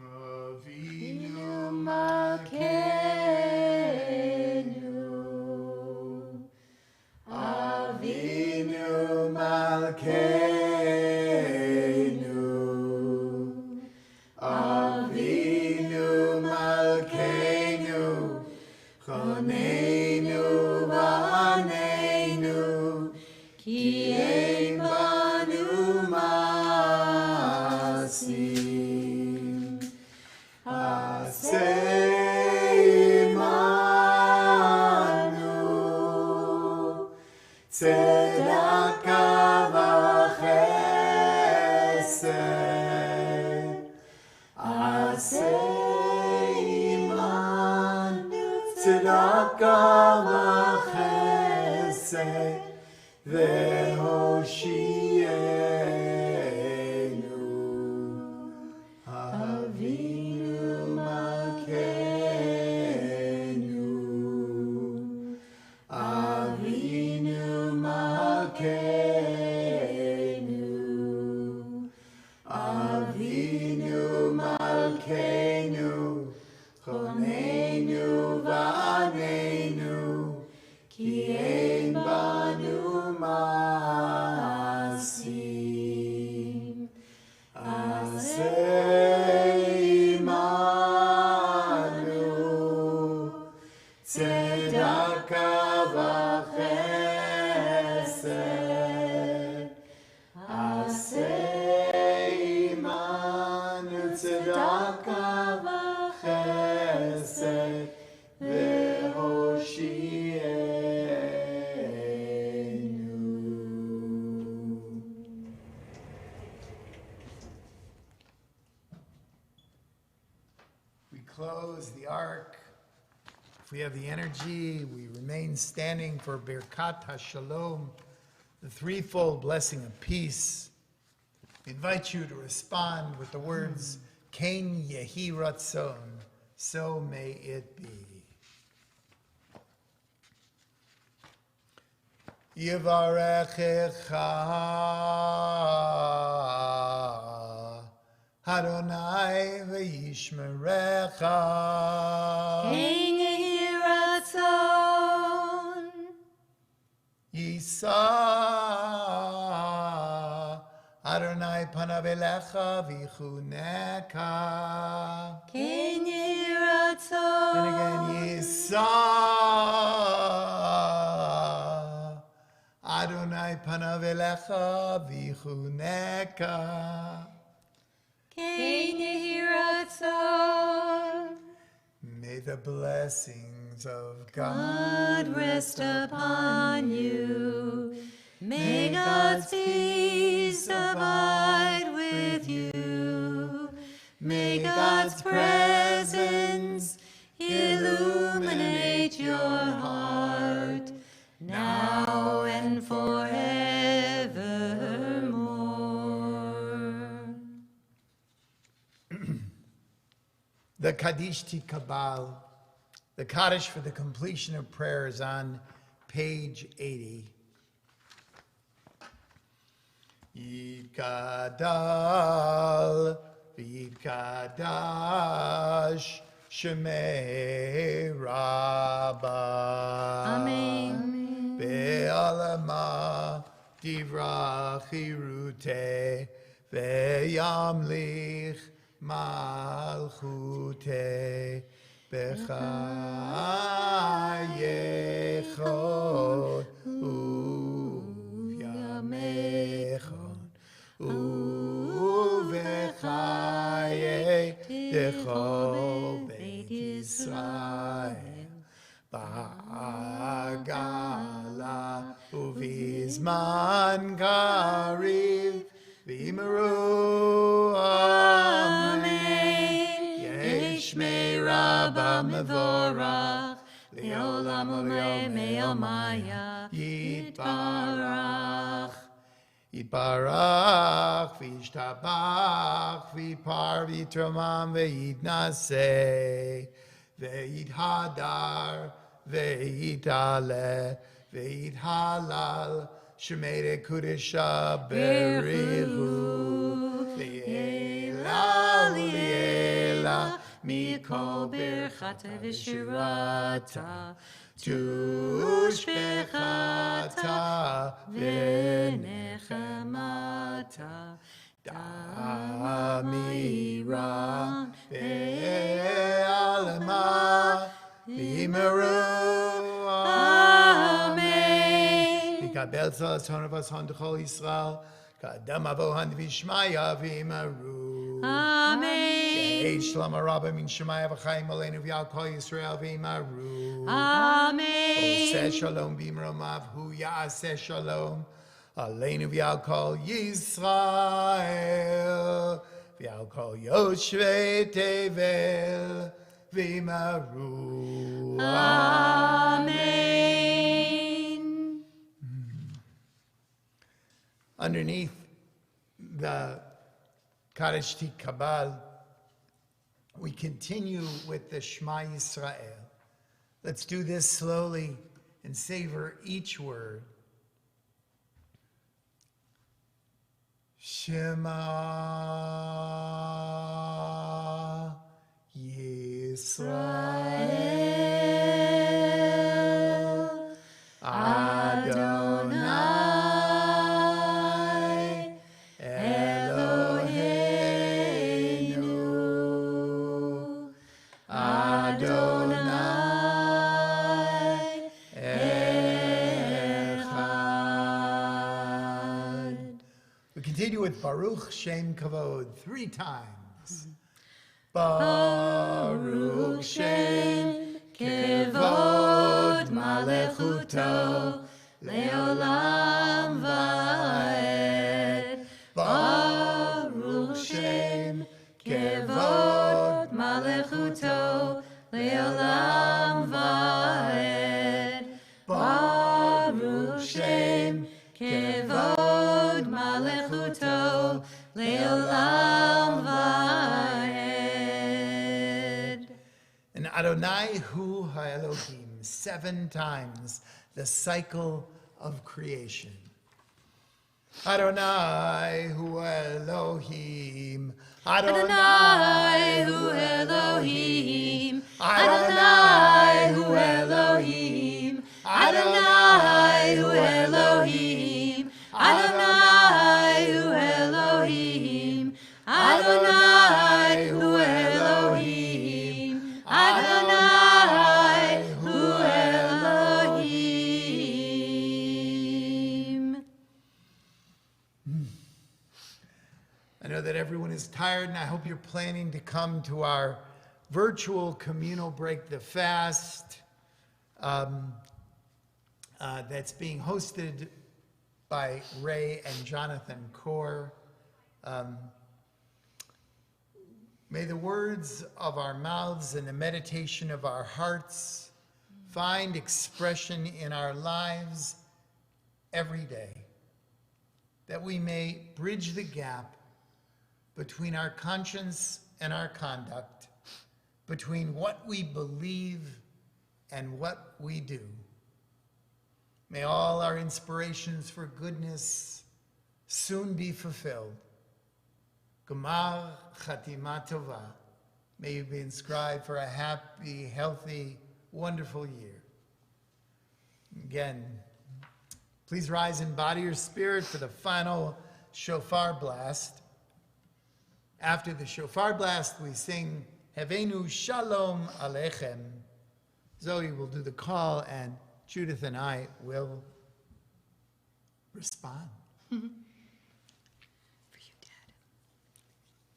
Avinu Malkeinu, Avinu Malkeinu, Avinu Malkeinu, Choneinu v'aneinu, ki ein banu masim. Aseh imanu, tzedaka v'chesed. Aseh imanu, tzedaka v'chesed, ve'hoshienu. Avinu Malkeinu, Avinu Malkeinu, Avinu Malkeinu, Choneinu v'aneinu, ki ein banu masim. Aseh imanu, tzedaka v'chesed. Aseh imanu, tzedaka v'chesed, ve'hoshienu. We close the ark. If we have the energy, we remain standing for Birkat HaShalom, the threefold blessing of peace. We invite you to respond with the words, Ken Yehi Ratzon, so may it be. Yivarechecha Adonai v'yishmerecha.
Ken Yehi Ratzon.
Yisa Adonai panav elecha v'chuneka.
Ken Yehi Ratzon.
And again, Yisa Adonai panav elecha v'chuneka.
Ken Yehi Ratzon.
May the blessings of
God rest upon you May God's peace abide with you. May God's presence illuminate your heart, now and forevermore.
The Kaddish Tikabal, the Kaddish for the completion of prayer, is on page 80. Yidkadal v'yidkadash Shemei Rabbah.
Amen.
Be'alama divra chirute ve'yamlich malchute b'chayechot u'yamechot u'v'chayei dechol Beit Yisrael ba'agala u'vizman kariv v'yimeru amen yesh me'rabba mevorach le'olam u'le'meyomaya yitbarach Yitbarach v'yishtabach v'yipar v'yitromam v'yitnaseh v'yithadar v'yitale v'yithalal shemere kudesha berichu li'ela li'ela mikol birchata v'shirata tushbechata v'nechemata damiran ve'alema v'imeru amen v'kabel tzalaton v'ashon d'chol Yisrael k'adam avohan v'ishmaya v'imeru
Amen.
Yehi shalom rabba min shemaya v'chaim aleinu v'yal kol Yisrael v'imeru
Amen.
Oseh shalom b'imromav hu ya'aseh shalom aleinu v'yal kol Yisrael v'yal kol yoshvei tevel v'imeru
Amen.
Underneath the Kaddish Tikabal, we continue with the Shema Yisrael. Let's do this slowly and savor each word. Shema Yisrael Adonai Eloheinu Adonai Echad. We continue with Baruch Shem Kavod 3 times. Baruch Shem Kevod Malechuto Leolam Vaed. Baruch Shem Kevod Malechuto Leolam Vaed. Baruch Shem Kevod Malechuto Leolam Vaed. And Adonai Hu HaElohim 7 times, the cycle of creation. Adonai Hu Elohim.
Adonai Hu Elohim.
Adonai Hu Elohim. Adonai Hu Elohim. Adonai Hu Elohim. Adonai Hu Elohim. Adonai Hu Elohim. I know that everyone is tired, and I hope you're planning to come to our virtual communal break the fast that's being hosted by Ray and Jonathan Core. May the words of our mouths and the meditation of our hearts find expression in our lives every day, that we may bridge the gap between our conscience and our conduct, between what we believe and what we do. May all our inspirations for goodness soon be fulfilled. Gemar Chatima Tova. May you be inscribed for a happy, healthy, wonderful year. Again, please rise in body or spirit for the final Shofar Blast. After the Shofar Blast, we sing Havenu Shalom Aleichem. Zoe will do the call, and Judith and I will respond.
For you, Dad.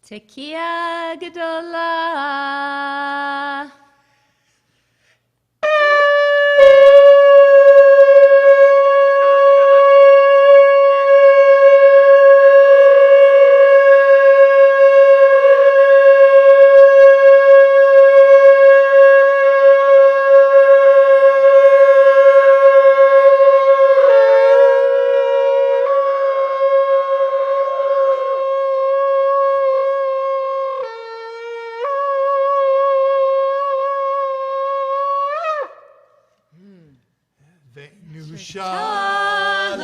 Tekiah Gedolah.
Shalom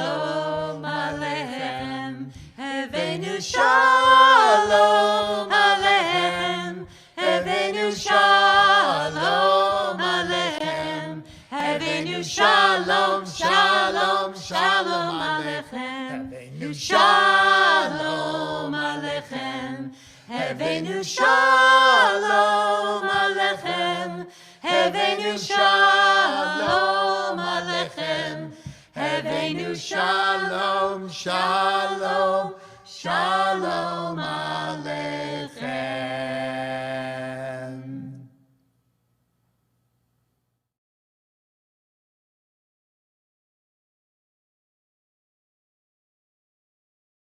Aleichem.
Havenu Shalom Aleichem. Havenu Shalom Aleichem. Havenu Shalom, Shalom, Shalom Aleichem.
Havenu
Shalom Aleichem. Havenu Shalom Aleichem. Havenu Shalom Aleichem. Havenu Shalom, Shalom, Shalom Aleichem.